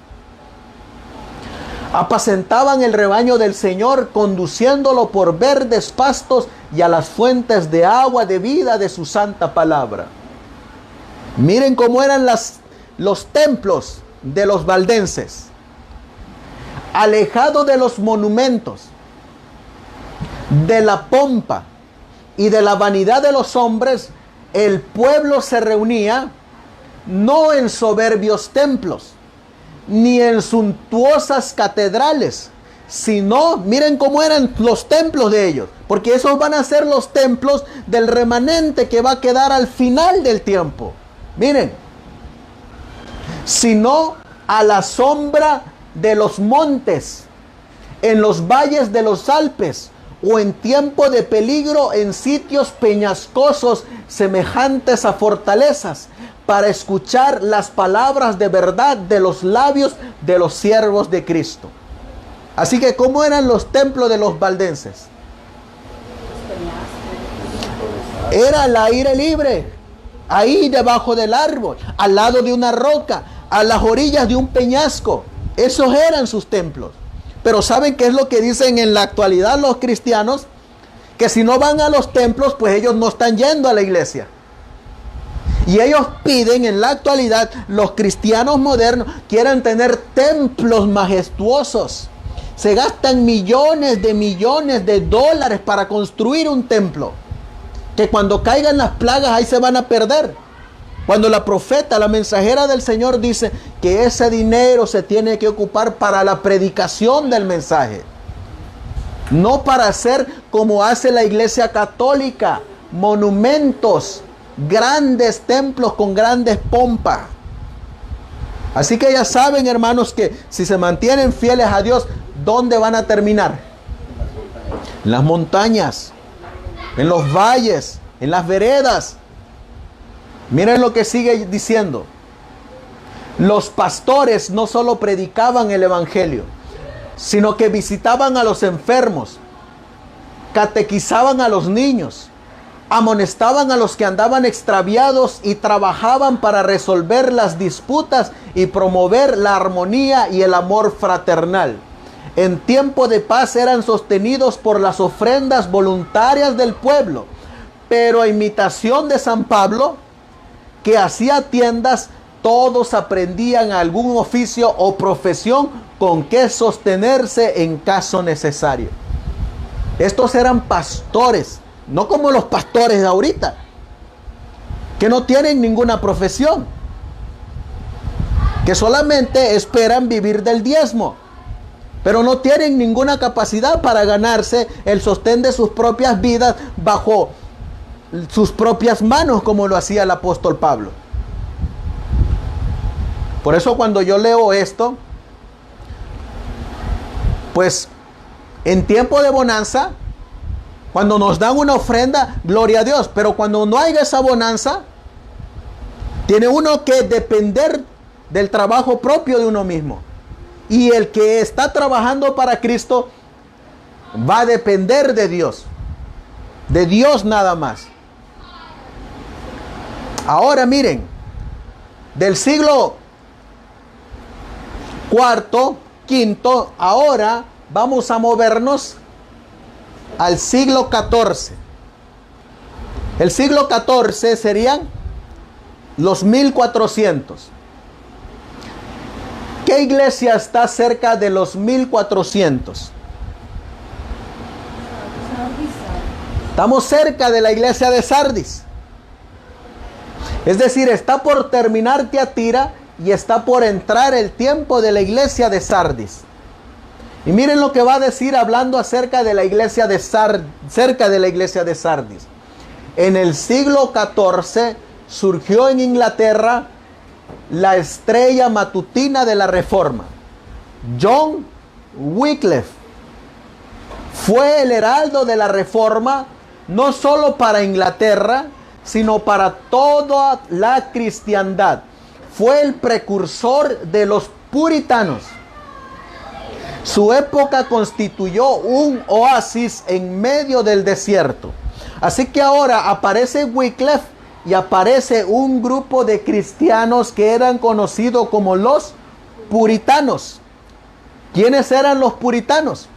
Apacentaban el rebaño del Señor, conduciéndolo por verdes pastos y a las fuentes de agua de vida de su santa palabra. Miren cómo eran los templos de los valdenses. Alejado de los monumentos, de la pompa y de la vanidad de los hombres, el pueblo se reunía no en soberbios templos, ni en suntuosas catedrales, sino, miren cómo eran los templos de ellos, porque esos van a ser los templos del remanente que va a quedar al final del tiempo. Miren, sino a la sombra de los montes, en los valles de los Alpes, o en tiempo de peligro en sitios peñascosos semejantes a fortalezas, para escuchar las palabras de verdad de los labios de los siervos de Cristo. Así que, ¿cómo eran los templos de los valdenses? Era al aire libre, ahí debajo del árbol, al lado de una roca, a las orillas de un peñasco. Esos eran sus templos. Pero ¿saben qué es lo que dicen en la actualidad los cristianos? Que si no van a los templos, pues ellos no están yendo a la iglesia. Y ellos piden en la actualidad, los cristianos modernos quieren tener templos majestuosos. Se gastan millones de dólares para construir un templo, que cuando caigan las plagas ahí se van a perder. Cuando la profeta, la mensajera del Señor dice que ese dinero se tiene que ocupar para la predicación del mensaje. No para hacer como hace la iglesia católica, monumentos, grandes templos con grandes pompas. Así que ya saben, hermanos, que si se mantienen fieles a Dios, ¿dónde van a terminar? En las montañas, en los valles, en las veredas. Miren lo que sigue diciendo. Los pastores no solo predicaban el evangelio, sino que visitaban a los enfermos, catequizaban a los niños, amonestaban a los que andaban extraviados y trabajaban para resolver las disputas y promover la armonía y el amor fraternal. En tiempo de paz eran sostenidos por las ofrendas voluntarias del pueblo, pero a imitación de San Pablo, que hacía tiendas, todos aprendían algún oficio o profesión con que sostenerse en caso necesario. Estos eran pastores, no como los pastores de ahorita, que no tienen ninguna profesión, que solamente esperan vivir del diezmo, pero no tienen ninguna capacidad para ganarse el sostén de sus propias vidas bajo sus propias manos, como lo hacía el apóstol Pablo. Por eso cuando yo leo esto, pues en tiempo de bonanza, cuando nos dan una ofrenda, gloria a Dios. Pero cuando no haya esa bonanza, tiene uno que depender del trabajo propio de uno mismo. Y el que está trabajando para Cristo va a depender de Dios nada más. Ahora miren, del siglo IV, V, ahora vamos a movernos al siglo XIV. El siglo XIV serían los 1400. ¿Qué iglesia está cerca de los 1400? Estamos cerca de la iglesia de Sardis. Es decir, está por terminar Tiatira y está por entrar el tiempo de la iglesia de Sardis. Y miren lo que va a decir hablando acerca de la iglesia de cerca de la iglesia de Sardis. En el siglo XIV surgió en Inglaterra la estrella matutina de la Reforma. John Wycliffe fue el heraldo de la Reforma, no solo para Inglaterra, sino para toda la cristiandad. Fue el precursor de los puritanos. Su época constituyó un oasis en medio del desierto. Así que ahora aparece Wycliffe y aparece un grupo de cristianos que eran conocidos como los puritanos. ¿Quiénes eran los puritanos?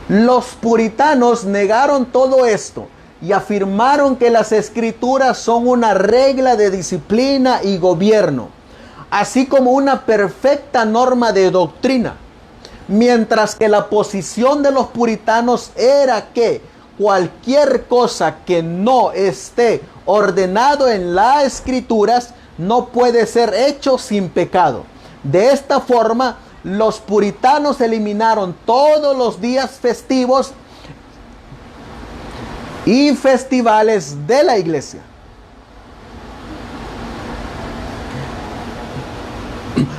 Los puritanos negaron todo esto y afirmaron que las escrituras son una regla de disciplina y gobierno, así como una perfecta norma de doctrina. Mientras que la posición de los puritanos era que cualquier cosa que no esté ordenado en las escrituras no puede ser hecho sin pecado. De esta forma, los puritanos eliminaron todos los días festivos y festivales de la iglesia.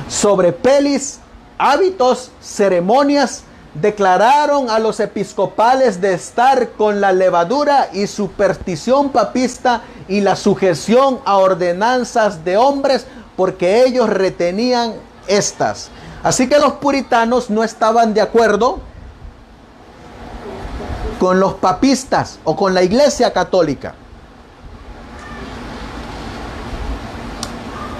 Sobre pelis, hábitos, ceremonias, declararon a los episcopales de estar con la levadura y superstición papista y la sujeción a ordenanzas de hombres, porque ellos retenían estas. Así que los puritanos no estaban de acuerdo con los papistas o con la iglesia católica.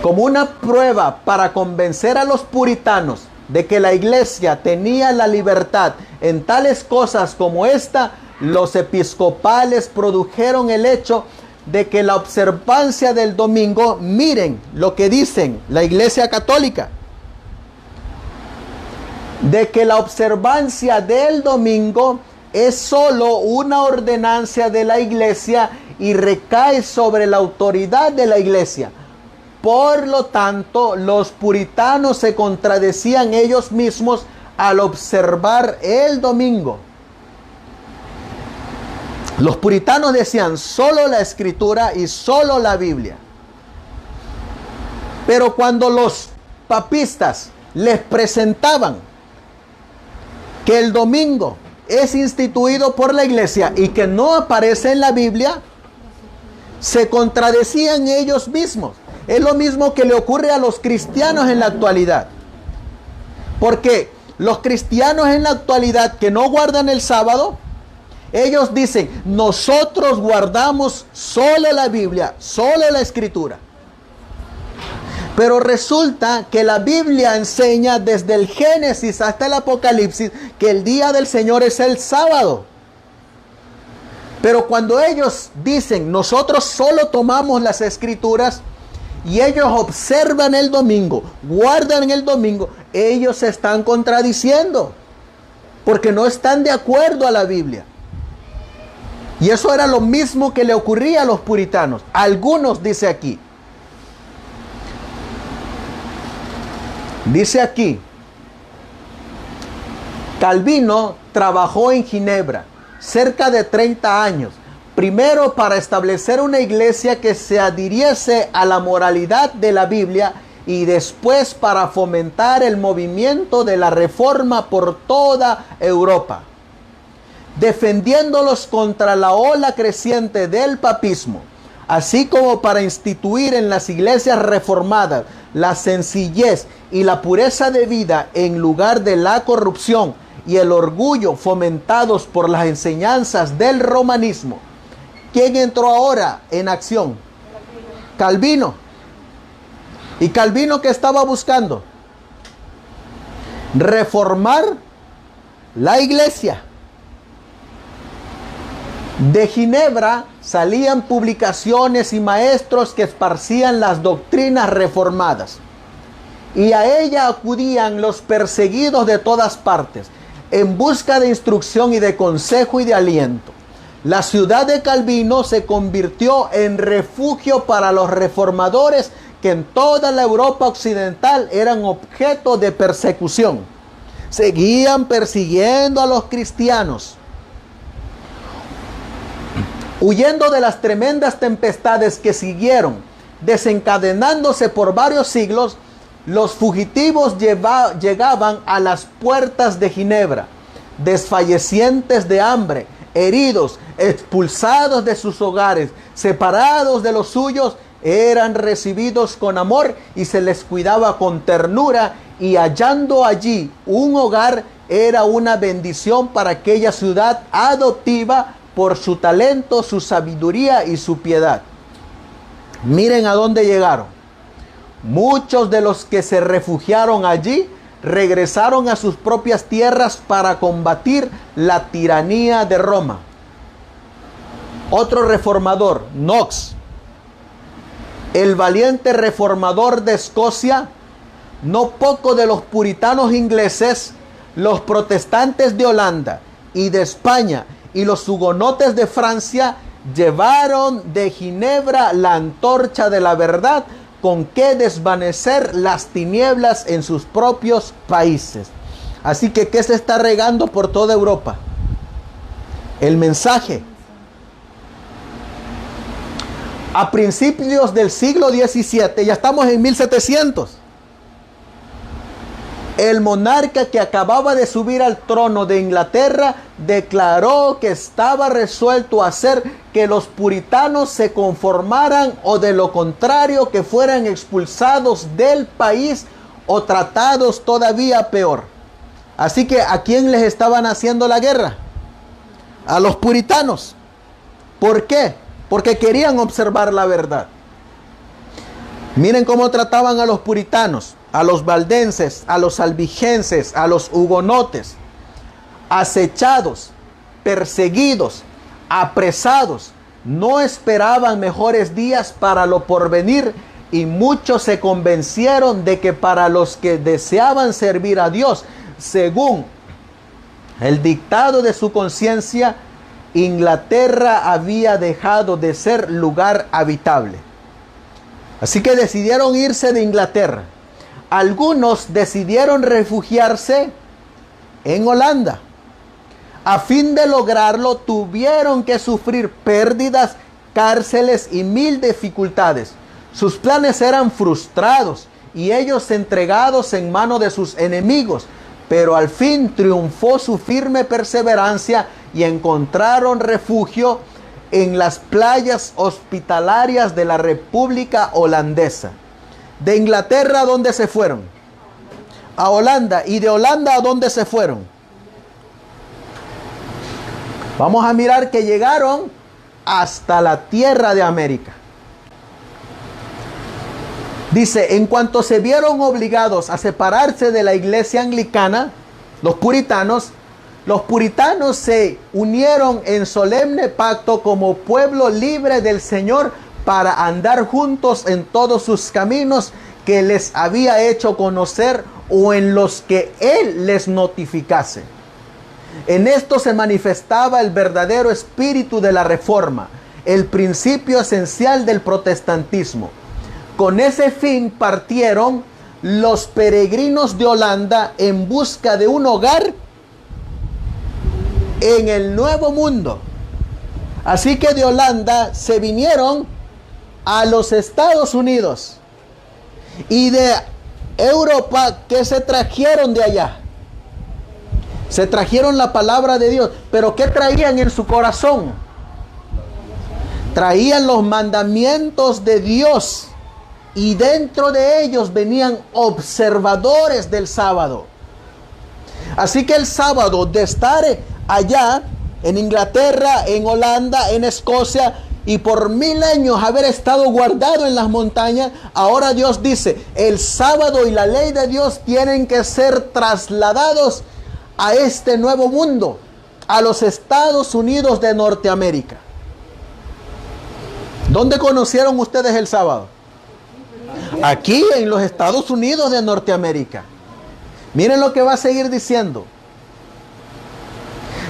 Como una prueba para convencer a los puritanos de que la iglesia tenía la libertad en tales cosas como esta, los episcopales produjeron el hecho de que la observancia del domingo, miren lo que dicen la iglesia católica, de que la observancia del domingo es solo una ordenanza de la iglesia y recae sobre la autoridad de la iglesia. Por lo tanto, los puritanos se contradecían ellos mismos al observar el domingo. Los puritanos decían solo la escritura y solo la Biblia. Pero cuando los papistas les presentaban que el domingo es instituido por la iglesia y que no aparece en la Biblia, se contradecían ellos mismos. Es lo mismo que le ocurre a los cristianos en la actualidad. Porque los cristianos en la actualidad que no guardan el sábado, ellos dicen, nosotros guardamos solo la Biblia, solo la Escritura. Pero resulta que la Biblia enseña desde el Génesis hasta el Apocalipsis que el día del Señor es el sábado. Pero cuando ellos dicen, nosotros solo tomamos las Escrituras y ellos observan el domingo, guardan el domingo, ellos se están contradiciendo porque no están de acuerdo a la Biblia. Y eso era lo mismo que le ocurría a los puritanos. Algunos, dice aquí, Calvino trabajó en Ginebra cerca de 30 años, primero para establecer una iglesia que se adhiriese a la moralidad de la Biblia y después para fomentar el movimiento de la reforma por toda Europa, defendiéndolos contra la ola creciente del papismo, así como para instituir en las iglesias reformadas la sencillez y la pureza de vida en lugar de la corrupción y el orgullo fomentados por las enseñanzas del romanismo. ¿Quién entró ahora en acción? Calvino. ¿Y Calvino qué estaba buscando? Reformar la iglesia. De Ginebra salían publicaciones y maestros que esparcían las doctrinas reformadas. Y a ella acudían los perseguidos de todas partes, en busca de instrucción y de consejo y de aliento. La ciudad de Calvino se convirtió en refugio para los reformadores que en toda la Europa occidental eran objeto de persecución. Seguían persiguiendo a los cristianos. Huyendo de las tremendas tempestades que siguieron desencadenándose por varios siglos, los fugitivos llegaban a las puertas de Ginebra, desfallecientes de hambre, heridos, expulsados de sus hogares, separados de los suyos, eran recibidos con amor y se les cuidaba con ternura, y hallando allí un hogar era una bendición para aquella ciudad adoptiva por su talento, su sabiduría y su piedad. Miren a dónde llegaron. Muchos de los que se refugiaron allí regresaron a sus propias tierras para combatir la tiranía de Roma. Otro reformador, Knox, el valiente reformador de Escocia, no poco de los puritanos ingleses, los protestantes de Holanda y de España y los hugonotes de Francia llevaron de Ginebra la antorcha de la verdad con que desvanecer las tinieblas en sus propios países. Así que, ¿qué se está regando por toda Europa? El mensaje. A principios del siglo XVII, ya estamos en 1700, el monarca que acababa de subir al trono de Inglaterra declaró que estaba resuelto a hacer que los puritanos se conformaran o de lo contrario que fueran expulsados del país o tratados todavía peor. Así que, ¿a quién les estaban haciendo la guerra? A los puritanos. ¿Por qué? Porque querían observar la verdad. Miren cómo trataban a los puritanos, a los valdenses, a los albigenses, a los hugonotes, acechados, perseguidos, apresados. No esperaban mejores días para lo porvenir y muchos se convencieron de que para los que deseaban servir a Dios, según el dictado de su conciencia, Inglaterra había dejado de ser lugar habitable. Así que decidieron irse de Inglaterra. Algunos decidieron refugiarse en Holanda. A fin de lograrlo, tuvieron que sufrir pérdidas, cárceles y mil dificultades. Sus planes eran frustrados y ellos entregados en mano de sus enemigos. Pero al fin triunfó su firme perseverancia y encontraron refugio en las playas hospitalarias de la República Holandesa. De Inglaterra, ¿a dónde se fueron? A Holanda. ¿Y de Holanda a dónde se fueron? Vamos a mirar que llegaron hasta la tierra de América. Dice, en cuanto se vieron obligados a separarse de la iglesia anglicana, los puritanos se unieron en solemne pacto como pueblo libre del Señor para andar juntos en todos sus caminos que les había hecho conocer o en los que Él les notificase. En esto se manifestaba el verdadero espíritu de la Reforma, el principio esencial del protestantismo. Con ese fin partieron los peregrinos de Holanda en busca de un hogar en el Nuevo Mundo. Así que de Holanda se vinieron a los Estados Unidos. Y de Europa, ¿qué se trajeron de allá? Se trajeron la palabra de Dios. ¿Pero qué traían en su corazón? Traían los mandamientos de Dios. Y dentro de ellos venían observadores del sábado. Así que el sábado, de estar allá en Inglaterra, en Holanda, en Escocia, y por 1000 años haber estado guardado en las montañas, ahora Dios dice, el sábado y la ley de Dios tienen que ser trasladados a este nuevo mundo, a los Estados Unidos de Norteamérica. ¿Dónde conocieron ustedes el sábado? Aquí en los Estados Unidos de Norteamérica. Miren lo que va a seguir diciendo.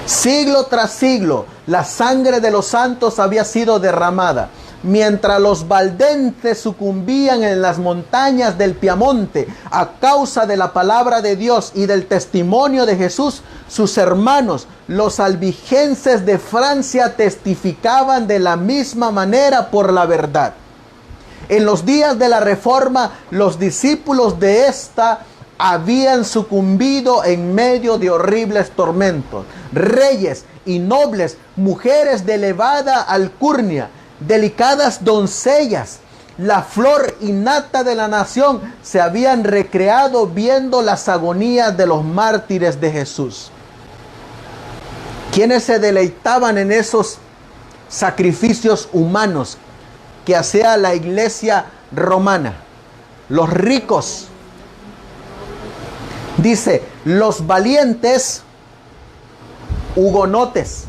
Siglo tras siglo, la sangre de los santos había sido derramada. Mientras los valdenses sucumbían en las montañas del Piamonte a causa de la palabra de Dios y del testimonio de Jesús, sus hermanos, los albigenses de Francia, testificaban de la misma manera por la verdad. En los días de la Reforma, los discípulos de esta habían sucumbido en medio de horribles tormentos. Reyes y nobles, mujeres de elevada alcurnia, delicadas doncellas, la flor innata de la nación, se habían recreado viendo las agonías de los mártires de Jesús. ¿Quiénes se deleitaban en esos sacrificios humanos que hacía la iglesia romana? Los ricos. Dice, los valientes hugonotes,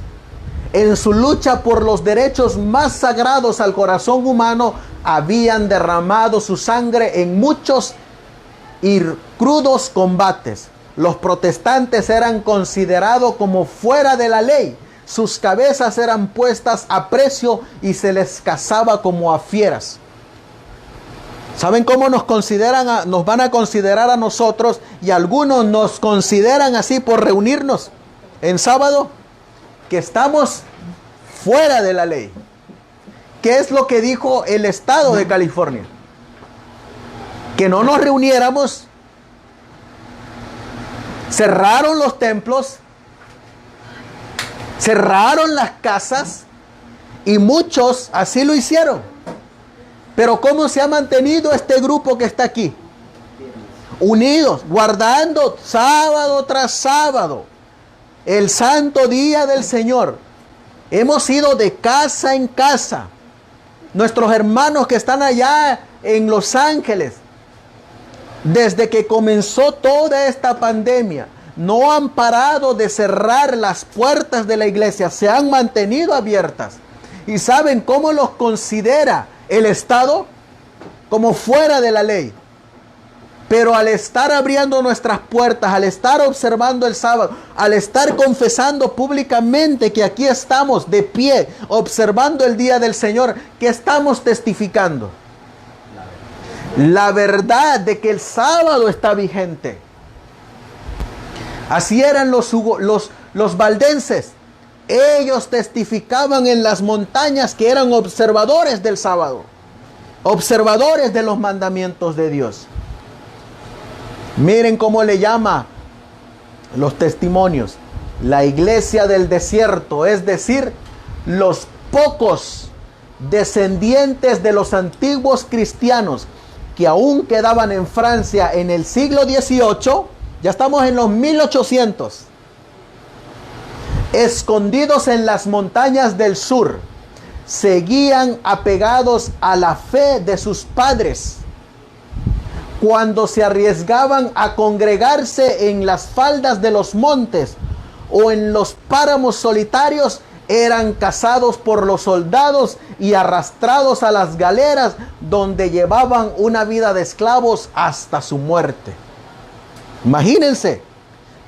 en su lucha por los derechos más sagrados al corazón humano, habían derramado su sangre en muchos y crudos combates. Los protestantes eran considerados como fuera de la ley. Sus cabezas eran puestas a precio y se les cazaba como a fieras. ¿Saben cómo nos consideran? Nos van a considerar a nosotros, y algunos nos consideran así por reunirnos en sábado, que estamos fuera de la ley. ¿Qué es lo que dijo el estado de California? Que no nos reuniéramos. Cerraron los templos, cerraron las casas, y muchos así lo hicieron. Pero ¿cómo se ha mantenido este grupo que está aquí? Unidos, guardando sábado tras sábado el santo día del Señor. Hemos ido de casa en casa. Nuestros hermanos que están allá en Los Ángeles, desde que comenzó toda esta pandemia, no han parado de cerrar las puertas de la iglesia, se han mantenido abiertas. ¿Y saben cómo los considera el Estado? Como fuera de la ley. Pero al estar abriendo nuestras puertas, al estar observando el sábado, al estar confesando públicamente que aquí estamos de pie, observando el día del Señor, ¿qué estamos testificando? La verdad de que el sábado está vigente. Así eran los valdenses. Ellos testificaban en las montañas que eran observadores del sábado, observadores de los mandamientos de Dios. Miren cómo le llama los testimonios: la iglesia del desierto, es decir, los pocos descendientes de los antiguos cristianos que aún quedaban en Francia en el siglo XVIII, ya estamos en los 1800, escondidos en las montañas del sur, seguían apegados a la fe de sus padres. Cuando se arriesgaban a congregarse en las faldas de los montes o en los páramos solitarios, eran cazados por los soldados y arrastrados a las galeras, donde llevaban una vida de esclavos hasta su muerte. Imagínense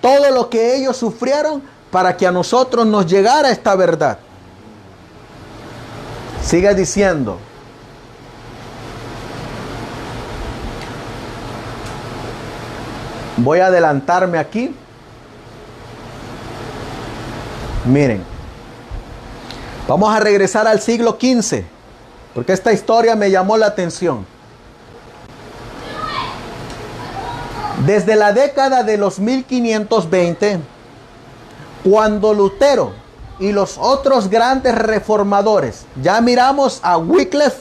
todo lo que ellos sufrieron para que a nosotros nos llegara esta verdad. Sigue diciendo: voy a adelantarme aquí. Miren, vamos a regresar al siglo XV, porque esta historia me llamó la atención. Desde la década de los 1520, cuando Lutero y los otros grandes reformadores, ya miramos a Wycliffe,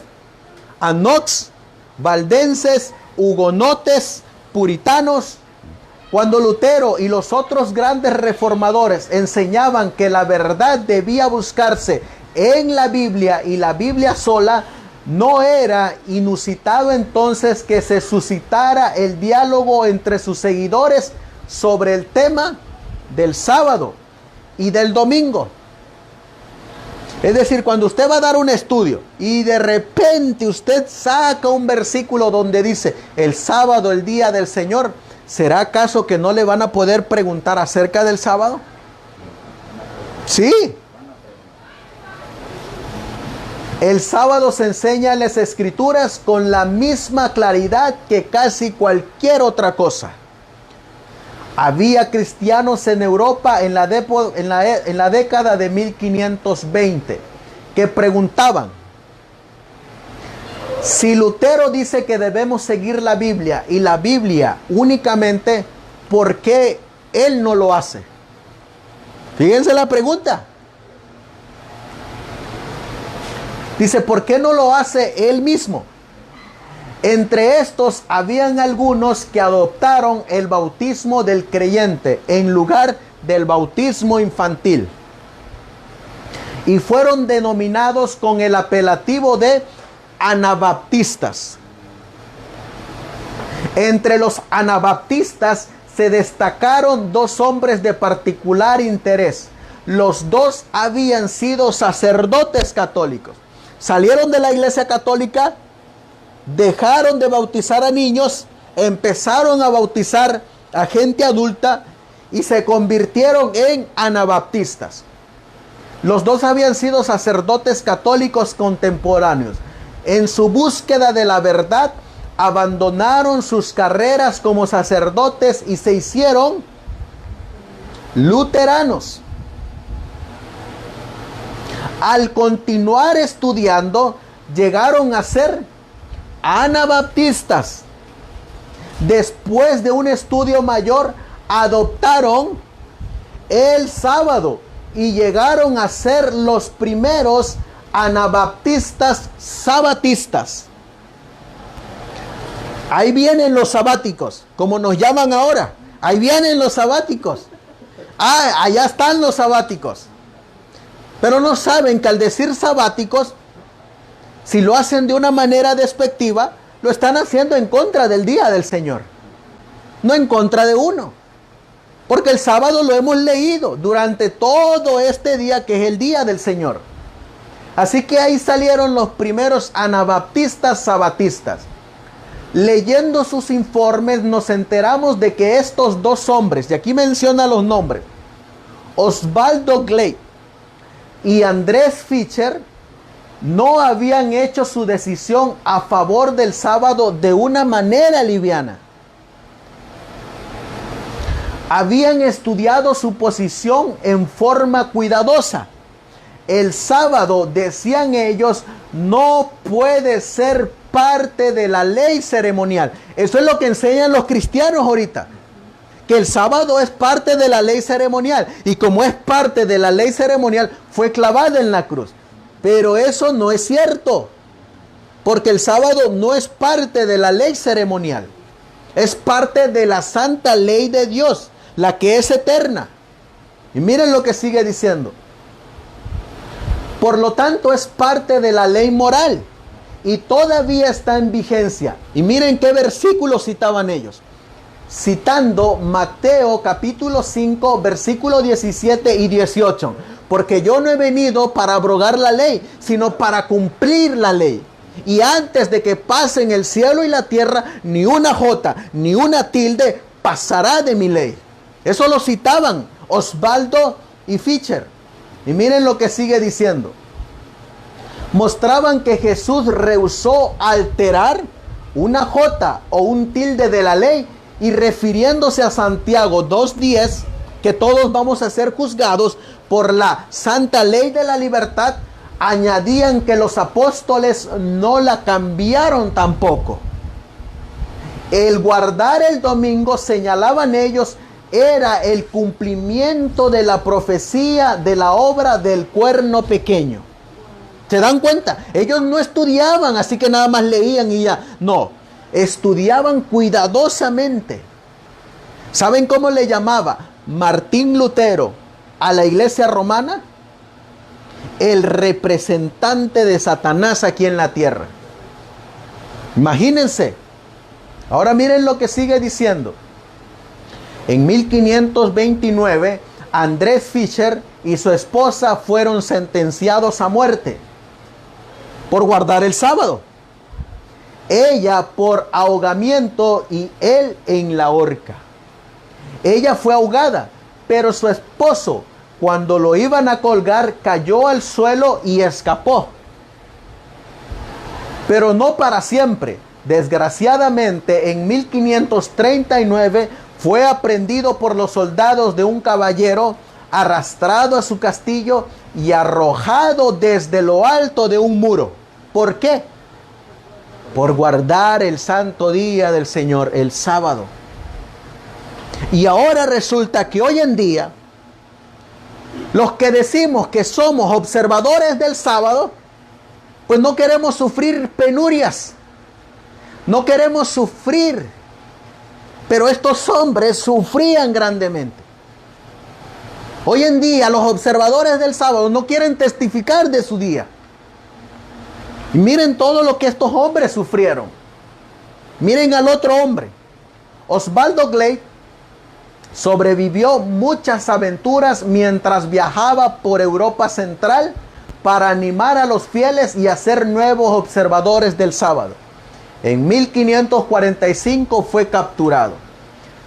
a Knox, valdenses, hugonotes, puritanos, cuando Lutero y los otros grandes reformadores enseñaban que la verdad debía buscarse en la Biblia y la Biblia sola, no era inusitado entonces que se suscitara el diálogo entre sus seguidores sobre el tema del sábado y del domingo. Es decir, cuando usted va a dar un estudio y de repente usted saca un versículo donde dice el sábado, el día del Señor, ¿será acaso que no le van a poder preguntar acerca del sábado? Sí. El sábado se enseña en las Escrituras con la misma claridad que casi cualquier otra cosa. Había cristianos en Europa en la década de 1520 que preguntaban: si Lutero dice que debemos seguir la Biblia y la Biblia únicamente, ¿por qué él no lo hace? Fíjense la pregunta. Dice, ¿por qué no lo hace él mismo? Entre estos habían algunos que adoptaron el bautismo del creyente en lugar del bautismo infantil y fueron denominados con el apelativo de anabaptistas. Entre los anabaptistas se destacaron dos hombres de particular interés. Los dos habían sido sacerdotes católicos. Salieron de la iglesia católica, dejaron de bautizar a niños, empezaron a bautizar a gente adulta y se convirtieron en anabaptistas. Los dos habían sido sacerdotes católicos contemporáneos. En su búsqueda de la verdad, abandonaron sus carreras como sacerdotes y se hicieron luteranos. Al continuar estudiando, llegaron a ser anabaptistas. Después de un estudio mayor, adoptaron el sábado y llegaron a ser los primeros anabaptistas sabatistas. Ahí vienen los sabáticos, como nos llaman ahora. Ahí vienen los sabáticos. Allá están los sabáticos. Pero no saben que al decir sabáticos, si lo hacen de una manera despectiva, lo están haciendo en contra del día del Señor, no en contra de uno. Porque el sábado lo hemos leído durante todo este día que es el día del Señor. Así que ahí salieron los primeros anabaptistas sabatistas. Leyendo sus informes nos enteramos de que estos dos hombres, y aquí menciona los nombres, Osvaldo Gley y Andrés Fischer, no habían hecho su decisión a favor del sábado de una manera liviana. Habían estudiado su posición en forma cuidadosa. El sábado, decían ellos, no puede ser parte de la ley ceremonial. Eso es lo que enseñan los cristianos ahorita. Que el sábado es parte de la ley ceremonial. Y como es parte de la ley ceremonial, fue clavada en la cruz. Pero eso no es cierto. Porque el sábado no es parte de la ley ceremonial. Es parte de la santa ley de Dios, la que es eterna. Y miren lo que sigue diciendo. Por lo tanto, es parte de la ley moral. Y todavía está en vigencia. Y miren qué versículos citaban ellos. Citando Mateo capítulo 5, versículos 17 y 18. Porque yo no he venido para abrogar la ley, sino para cumplir la ley. Y antes de que pasen el cielo y la tierra, ni una jota, ni una tilde pasará de mi ley. Eso lo citaban Osvaldo y Fischer. Y miren lo que sigue diciendo. Mostraban que Jesús rehusó alterar una jota o un tilde de la ley. Y refiriéndose a Santiago 2:10, que todos vamos a ser juzgados por la santa ley de la libertad, añadían que los apóstoles no la cambiaron tampoco. El guardar el domingo, señalaban ellos, era el cumplimiento de la profecía de la obra del cuerno pequeño. ¿Se dan cuenta? Ellos no estudiaban, así que nada más leían y ya. No, estudiaban cuidadosamente. ¿Saben cómo le llamaba Martín Lutero a la iglesia romana? El representante de Satanás aquí en la tierra. Imagínense. Ahora miren lo que sigue diciendo. En 1529, Andrés Fischer y su esposa fueron sentenciados a muerte por guardar el sábado. Ella por ahogamiento y él en la horca. Ella fue ahogada, pero su esposo, cuando lo iban a colgar, cayó al suelo y escapó. Pero no para siempre. Desgraciadamente, en 1539 fue aprehendido por los soldados de un caballero, arrastrado a su castillo y arrojado desde lo alto de un muro. ¿Por qué? Por guardar el santo día del Señor, el sábado. Y ahora resulta que hoy en día, los que decimos que somos observadores del sábado, pues no queremos sufrir penurias. No queremos sufrir. Pero estos hombres sufrían grandemente. Hoy en día los observadores del sábado no quieren testificar de su día. Y miren todo lo que estos hombres sufrieron. Miren al otro hombre. Osvaldo Glade sobrevivió muchas aventuras mientras viajaba por Europa Central para animar a los fieles y hacer nuevos observadores del sábado. En 1545 fue capturado.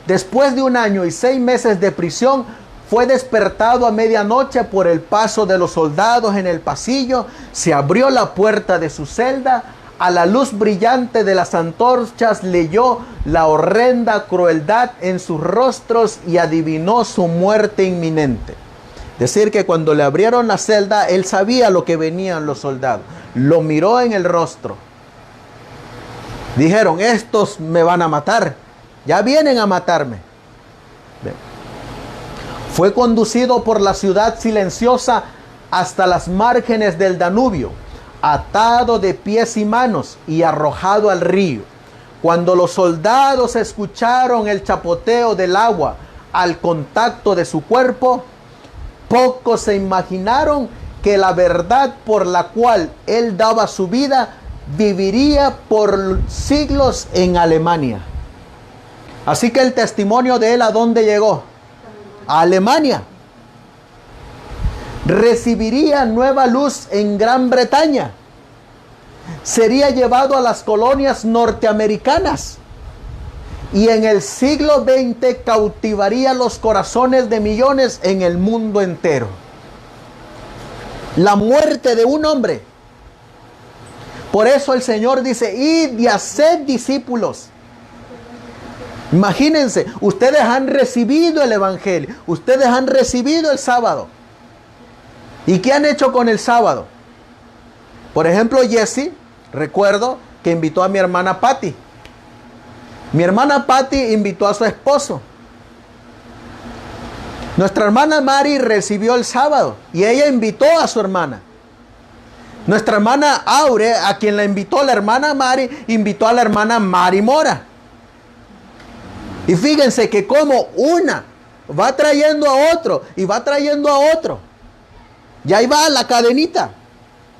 Después de 1 año y 6 meses de prisión, fue despertado a medianoche por el paso de los soldados en el pasillo. Se abrió la puerta de su celda. A la luz brillante de las antorchas leyó la horrenda crueldad en sus rostros y adivinó su muerte inminente. Decir que cuando le abrieron la celda, él sabía lo que venían los soldados. Lo miró en el rostro. Dijeron, estos me van a matar. Ya vienen a matarme. Fue conducido por la ciudad silenciosa hasta las márgenes del Danubio, atado de pies y manos y arrojado al río. Cuando los soldados escucharon el chapoteo del agua al contacto de su cuerpo, pocos se imaginaron que la verdad por la cual él daba su vida viviría por siglos en Alemania. Así que el testimonio de él, ¿a dónde llegó? A Alemania. Recibiría nueva luz en Gran Bretaña. Sería llevado a las colonias norteamericanas. Y en el siglo XX cautivaría los corazones de millones en el mundo entero. La muerte de un hombre. Por eso el Señor dice, id y haced discípulos. Imagínense, ustedes han recibido el Evangelio, ustedes han recibido el sábado. ¿Y qué han hecho con el sábado? Por ejemplo, Jesse, recuerdo que invitó a mi hermana Patty. Mi hermana Patty invitó a su esposo. Nuestra hermana Mari recibió el sábado y ella invitó a su hermana. Nuestra hermana Aure, a quien la invitó la hermana Mari, invitó a la hermana Mari Mora. Y fíjense que como una va trayendo a otro y va trayendo a otro. Y ahí va la cadenita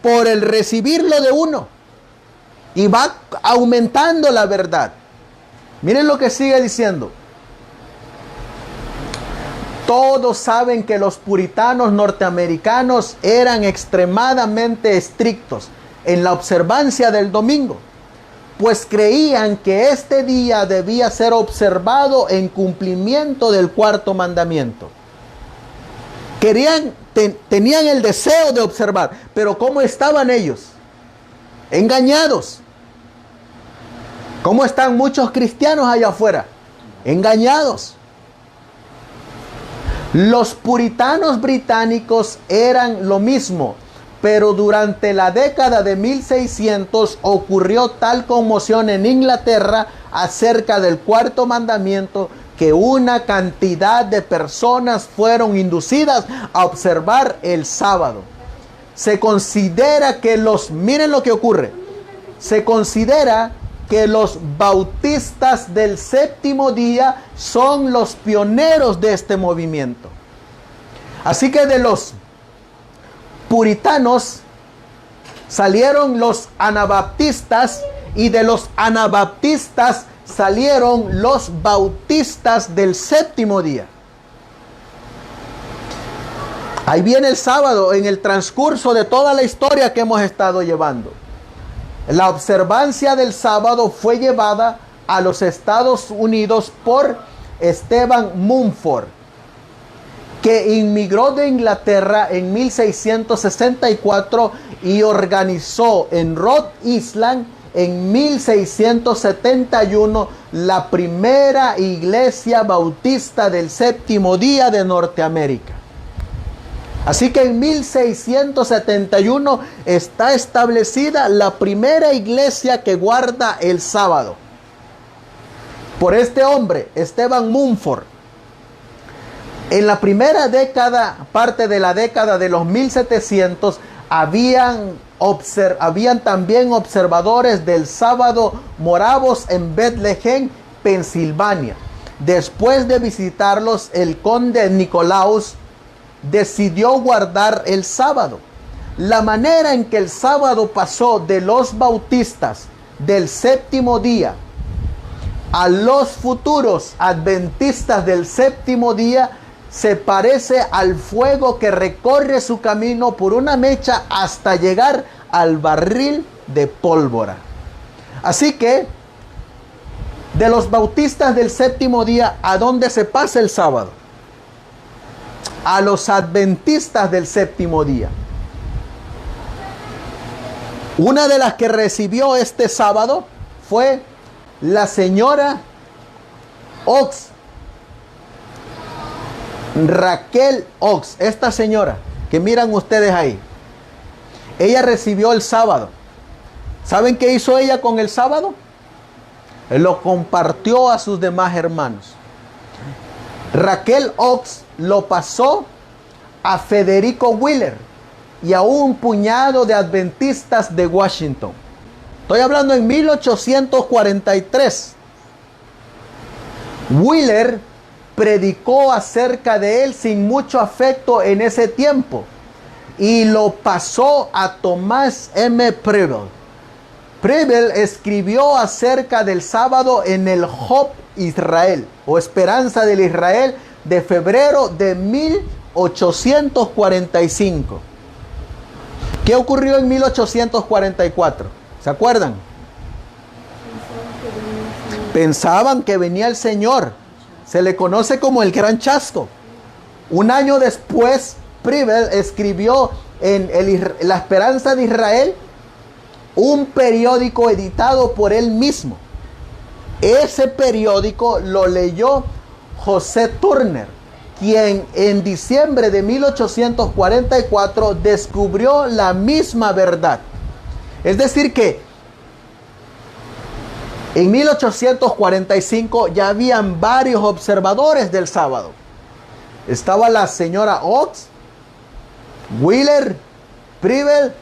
por el recibirlo de uno. Y va aumentando la verdad. Miren lo que sigue diciendo. Todos saben que los puritanos norteamericanos eran extremadamente estrictos en la observancia del domingo, pues creían que este día debía ser observado en cumplimiento del cuarto mandamiento. Tenían el deseo de observar, pero ¿cómo estaban ellos? Engañados. ¿Cómo están muchos cristianos allá afuera? Engañados. Los puritanos británicos eran lo mismo, pero durante la década de 1600 ocurrió tal conmoción en Inglaterra acerca del cuarto mandamiento que una cantidad de personas fueron inducidas a observar el sábado. Se considera que miren lo que ocurre, se considera que los bautistas del séptimo día son los pioneros de este movimiento. Así que de los puritanos salieron los anabaptistas y de los anabaptistas salieron los bautistas del séptimo día. Ahí viene el sábado en el transcurso de toda la historia que hemos estado llevando. La observancia del sábado fue llevada a los Estados Unidos por Esteban Mumford, que inmigró de Inglaterra en 1664 y organizó en Rhode Island en 1671 la primera iglesia bautista del séptimo día de Norteamérica. Así que en 1671 está establecida la primera iglesia que guarda el sábado. Por este hombre, Esteban Mumford. En la primera década, parte de la década de los 1700, habían también observadores del sábado moravos en Bethlehem, Pensilvania. Después de visitarlos, el conde Nicolaus decidió guardar el sábado. La manera en que el sábado pasó de los bautistas del séptimo día a los futuros adventistas del séptimo día se parece al fuego que recorre su camino por una mecha hasta llegar al barril de pólvora. Así que de los bautistas del séptimo día, ¿a dónde se pasa el sábado? A los adventistas del séptimo día. Una de las que recibió este sábado fue la señora Ox, Raquel Ox. Esta señora que miran ustedes ahí, ella recibió el sábado. ¿Saben qué hizo ella con el sábado? Lo compartió a sus demás hermanos. Raquel Ox lo pasó a Federico Wheeler y a un puñado de adventistas de Washington. Estoy hablando en 1843. Wheeler predicó acerca de él sin mucho afecto en ese tiempo y lo pasó a Thomas M. Preble. Preble escribió acerca del sábado en el Hope Israel o Esperanza del Israel de febrero de 1845. ¿Qué ocurrió en 1844? ¿Se acuerdan? Pensaban que venía el Señor. Se le conoce como el Gran Chasco. Un año después, Preble escribió en La Esperanza de Israel un periódico editado por él mismo. Ese periódico lo leyó José Turner, quien en diciembre de 1844 descubrió la misma verdad. Es decir que En 1845 ya habían varios observadores del sábado. Estaba la señora Oates, Wheeler, Preble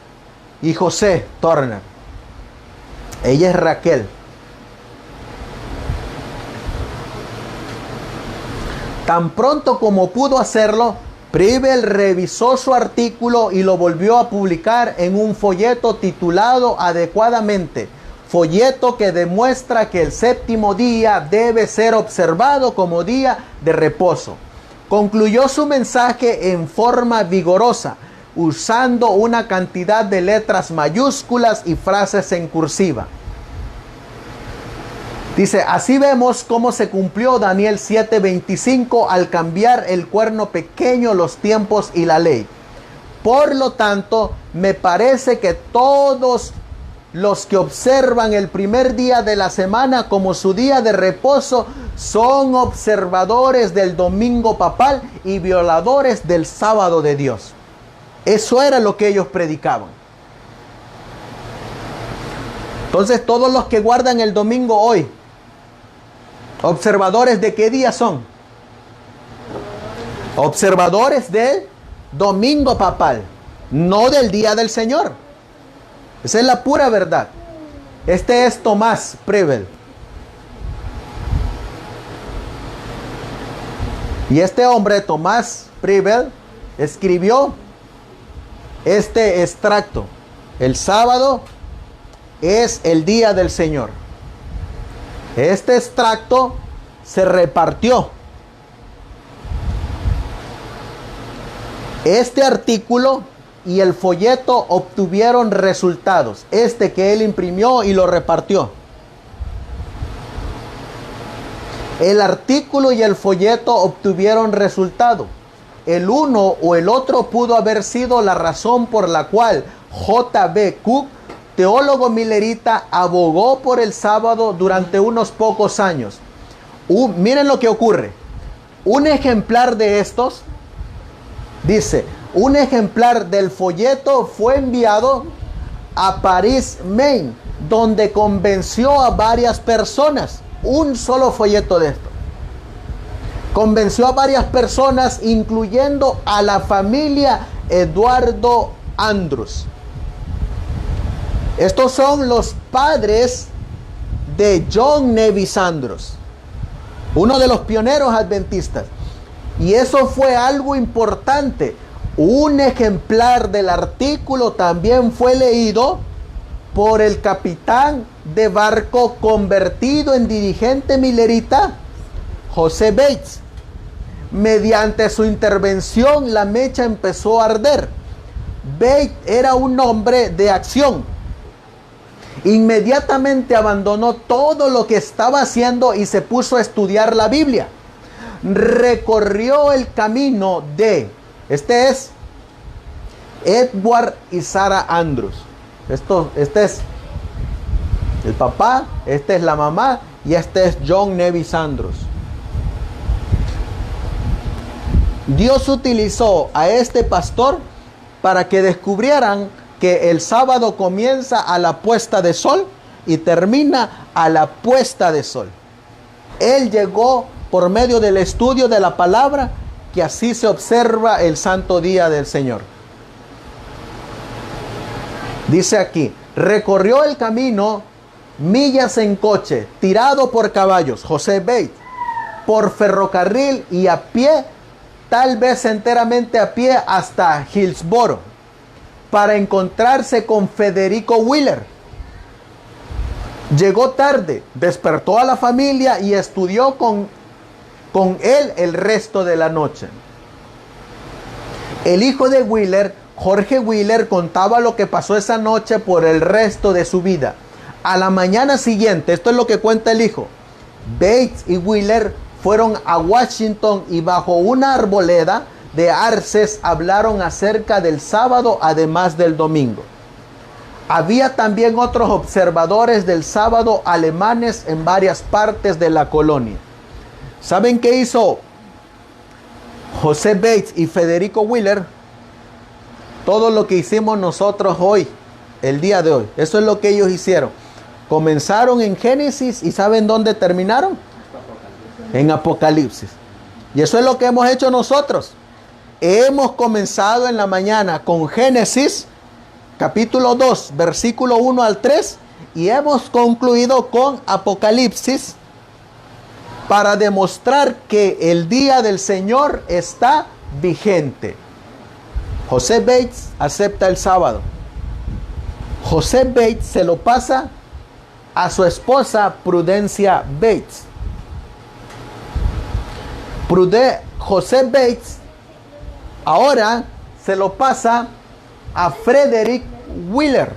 y José Turner. Ella es Raquel. Tan pronto como pudo hacerlo, Preble revisó su artículo y lo volvió a publicar en un folleto titulado adecuadamente, folleto que demuestra que el séptimo día debe ser observado como día de reposo. Concluyó su mensaje en forma vigorosa, usando una cantidad de letras mayúsculas y frases en cursiva. Dice, así vemos cómo se cumplió Daniel 7:25 al cambiar el cuerno pequeño, los tiempos y la ley. Por lo tanto, me parece que todos los que observan el primer día de la semana como su día de reposo son observadores del domingo papal y violadores del sábado de Dios. Eso era lo que ellos predicaban. Entonces, todos los que guardan el domingo hoy, ¿observadores de qué día son? Observadores del domingo papal, no del día del Señor. Esa es la pura verdad. Este es Tomás Preble. Y este hombre, Tomás Preble, escribió este extracto. El sábado es el día del Señor. Este extracto se repartió. Este artículo y el folleto obtuvieron resultados. Este que él imprimió y lo repartió. El artículo y el folleto obtuvieron resultado. El uno o el otro pudo haber sido la razón por la cual J.B. Cook, teólogo millerita, abogó por el sábado durante unos pocos años. Miren lo que ocurre. Un ejemplar de estos, dice, un ejemplar del folleto fue enviado a París, Maine, donde convenció a varias personas. Un solo folleto de esto. Convenció a varias personas, incluyendo a la familia Eduardo Andrews. Estos son los padres de John Nevis Andrews, uno de los pioneros adventistas. Y eso fue algo importante. Un ejemplar del artículo también fue leído por el capitán de barco convertido en dirigente millerita, José Bates. Mediante su intervención, la mecha empezó a arder. Bates era un hombre de acción. Inmediatamente abandonó todo lo que estaba haciendo y se puso a estudiar la Biblia. Recorrió el camino de, este es Edward y Sarah Andrews. Este es el papá, este es la mamá y este es John Nevis Andrews. Dios utilizó a este pastor para que descubrieran que el sábado comienza a la puesta de sol y termina a la puesta de sol. Él llegó por medio del estudio de la palabra que así se observa el santo día del Señor. Dice aquí, recorrió el camino millas en coche, tirado por caballos, José Bates, por ferrocarril y a pie, tal vez enteramente a pie hasta Hillsboro, para encontrarse con Federico Wheeler. Llegó tarde, despertó a la familia y estudió con él el resto de la noche. El hijo de Wheeler, Jorge Wheeler, contaba lo que pasó esa noche por el resto de su vida. A la mañana siguiente, esto es lo que cuenta el hijo, Bates y Wheeler fueron a Washington y bajo una arboleda de arces hablaron acerca del sábado además del domingo. Había también otros observadores del sábado alemanes en varias partes de la colonia. ¿Saben qué hizo José Bates y Federico Wheeler? Todo lo que hicimos nosotros hoy, el día de hoy. Eso es lo que ellos hicieron. Comenzaron en Génesis y ¿saben dónde terminaron? En Apocalipsis. Y eso es lo que hemos hecho nosotros. Hemos comenzado en la mañana con Génesis, capítulo 2, versículo 1 al 3, y hemos concluido con Apocalipsis para demostrar que el día del Señor está vigente. José Bates acepta el sábado. José Bates se lo pasa a su esposa Prudencia Bates. José Bates ahora se lo pasa a Frederick Wheeler.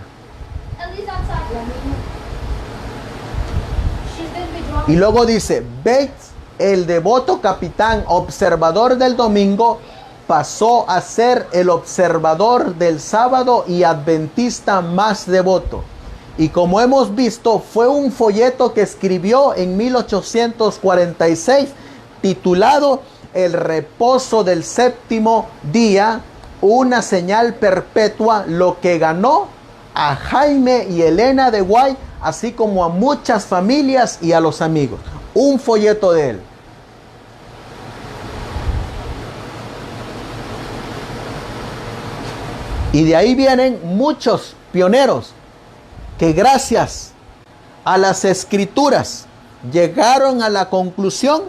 Y luego dice, Bates, el devoto capitán observador del domingo, pasó a ser el observador del sábado y adventista más devoto. Y como hemos visto, fue un folleto que escribió en 1846 titulado El reposo del séptimo día, una señal perpetua, lo que ganó a Jaime y Elena de White, así como a muchas familias y a los amigos. Un folleto de él. Y de ahí vienen muchos pioneros que gracias a las escrituras llegaron a la conclusión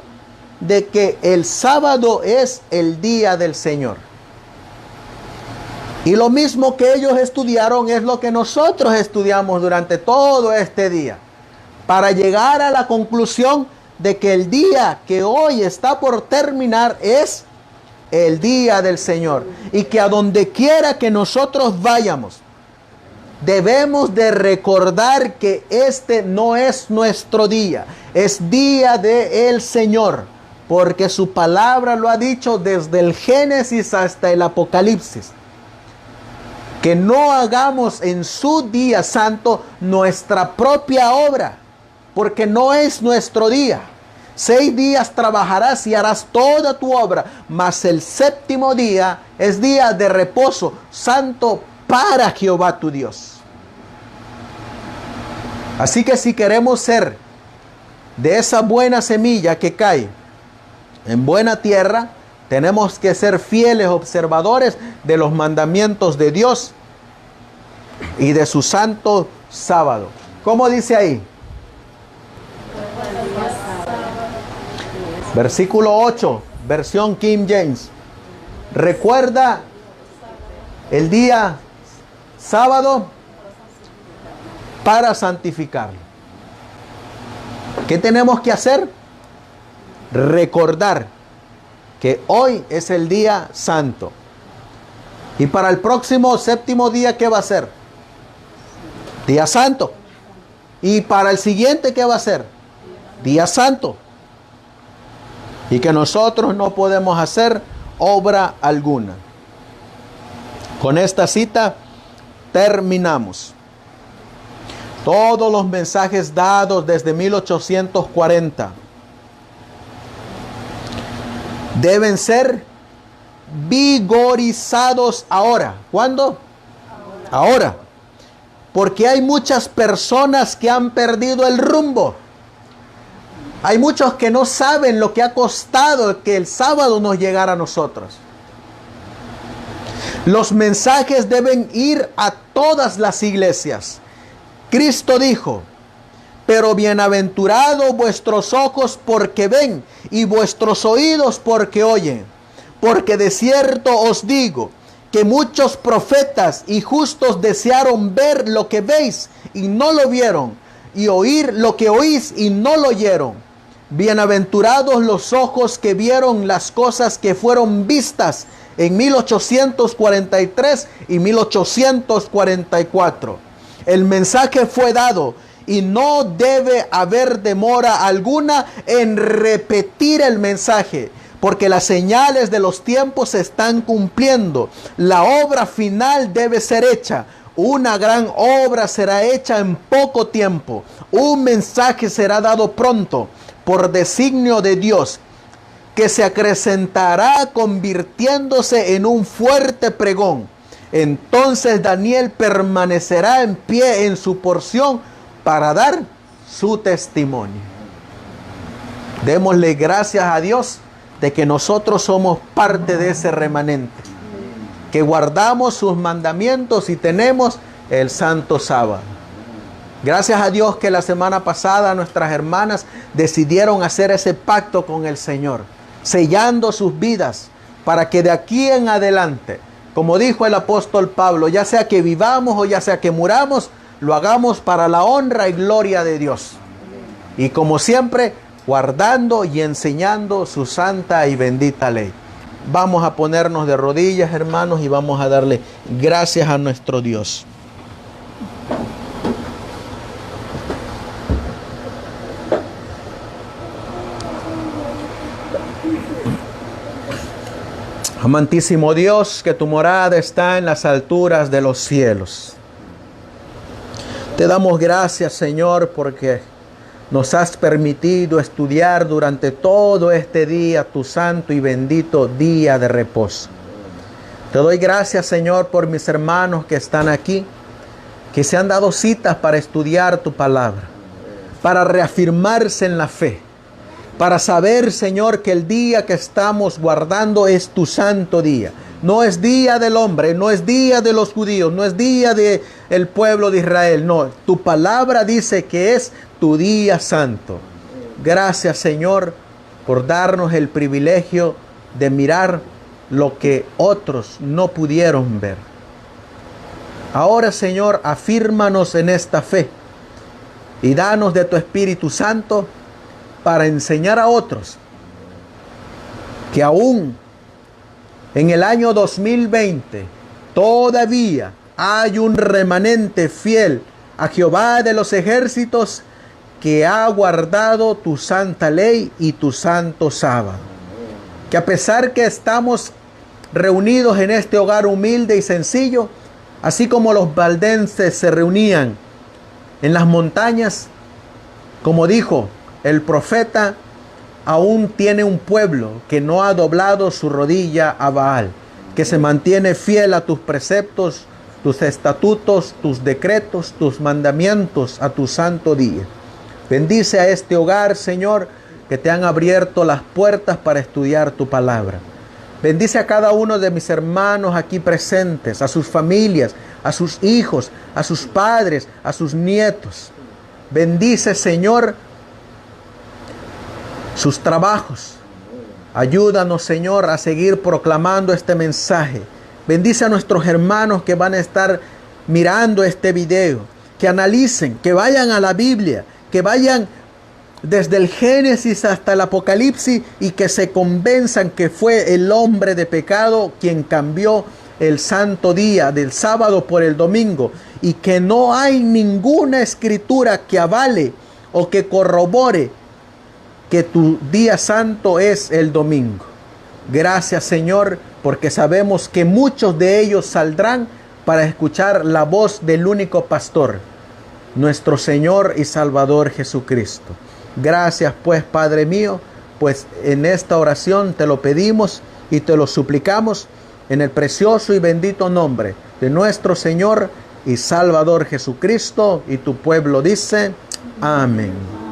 de que el sábado es el día del Señor. Y lo mismo que ellos estudiaron es lo que nosotros estudiamos durante todo este día, para llegar a la conclusión de que el día que hoy está por terminar es el día del Señor, y que a donde quiera que nosotros vayamos, debemos de recordar que este no es nuestro día, es día del Señor, porque su palabra lo ha dicho desde el Génesis hasta el Apocalipsis. Que no hagamos en su día santo nuestra propia obra, porque no es nuestro día. 6 días trabajarás y harás toda tu obra, mas el séptimo día es día de reposo santo para Jehová tu Dios. Así que si queremos ser de esa buena semilla que cae en buena tierra, tenemos que ser fieles observadores de los mandamientos de Dios y de su santo sábado. ¿Cómo dice ahí? Versículo 8, versión King James. Recuerda el día sábado para santificarlo. ¿Qué tenemos que hacer? Recordar que hoy es el día santo. Y para el próximo séptimo día, ¿qué va a ser? Día santo. Y para el siguiente, ¿qué va a ser? Día santo. Y que nosotros no podemos hacer obra alguna. Con esta cita terminamos. Todos los mensajes dados desde 1840 deben ser vigorizados ahora. ¿Cuándo? Ahora. Porque hay muchas personas que han perdido el rumbo. Hay muchos que no saben lo que ha costado que el sábado nos llegara a nosotros. Los mensajes deben ir a todas las iglesias. Cristo dijo, pero bienaventurados vuestros ojos porque ven y vuestros oídos porque oyen. Porque de cierto os digo que muchos profetas y justos desearon ver lo que veis y no lo vieron, y oír lo que oís y no lo oyeron. Bienaventurados los ojos que vieron las cosas que fueron vistas en 1843 y 1844. El mensaje fue dado y no debe haber demora alguna en repetir el mensaje, porque las señales de los tiempos se están cumpliendo. La obra final debe ser hecha. Una gran obra será hecha en poco tiempo. Un mensaje será dado pronto por designio de Dios, que se acrecentará convirtiéndose en un fuerte pregón. Entonces Daniel permanecerá en pie en su porción para dar su testimonio. Démosle gracias a Dios de que nosotros somos parte de ese remanente, que guardamos sus mandamientos y tenemos el santo sábado. Gracias a Dios que la semana pasada nuestras hermanas decidieron hacer ese pacto con el Señor, sellando sus vidas para que de aquí en adelante, como dijo el apóstol Pablo, ya sea que vivamos o ya sea que muramos, lo hagamos para la honra y gloria de Dios. Y como siempre, guardando y enseñando su santa y bendita ley. Vamos a ponernos de rodillas, hermanos, y vamos a darle gracias a nuestro Dios. Amantísimo Dios, que tu morada está en las alturas de los cielos. Te damos gracias, Señor, porque nos has permitido estudiar durante todo este día tu santo y bendito día de reposo. Te doy gracias, Señor, por mis hermanos que están aquí, que se han dado citas para estudiar tu palabra, para reafirmarse en la fe, para saber, Señor, que el día que estamos guardando es tu santo día. No es día del hombre, no es día de los judíos, no es día del pueblo de Israel. No, tu palabra dice que es tu día santo. Gracias, Señor, por darnos el privilegio de mirar lo que otros no pudieron ver. Ahora, Señor, afírmanos en esta fe y danos de tu Espíritu Santo para enseñar a otros que aún en el año 2020 todavía hay un remanente fiel a Jehová de los ejércitos que ha guardado tu santa ley y tu santo sábado. Que a pesar que estamos reunidos en este hogar humilde y sencillo, así como los valdenses se reunían en las montañas, como dijo el profeta, aún tiene un pueblo que no ha doblado su rodilla a Baal, que se mantiene fiel a tus preceptos, tus estatutos, tus decretos, tus mandamientos, a tu santo día. Bendice a este hogar, Señor, que te han abierto las puertas para estudiar tu palabra. Bendice a cada uno de mis hermanos aquí presentes, a sus familias, a sus hijos, a sus padres, a sus nietos. Bendice, Señor, sus trabajos. Ayúdanos, Señor, a seguir proclamando este mensaje. Bendice a nuestros hermanos que van a estar mirando este video, que analicen, que vayan a la Biblia, que vayan desde el Génesis hasta el Apocalipsis y que se convenzan que fue el hombre de pecado quien cambió el santo día del sábado por el domingo y que no hay ninguna escritura que avale o que corrobore que tu día santo es el domingo. Gracias, Señor, porque sabemos que muchos de ellos saldrán para escuchar la voz del único pastor, nuestro Señor y Salvador Jesucristo. Gracias, pues, Padre mío, pues en esta oración te lo pedimos y te lo suplicamos en el precioso y bendito nombre de nuestro Señor y Salvador Jesucristo, y tu pueblo dice: amén.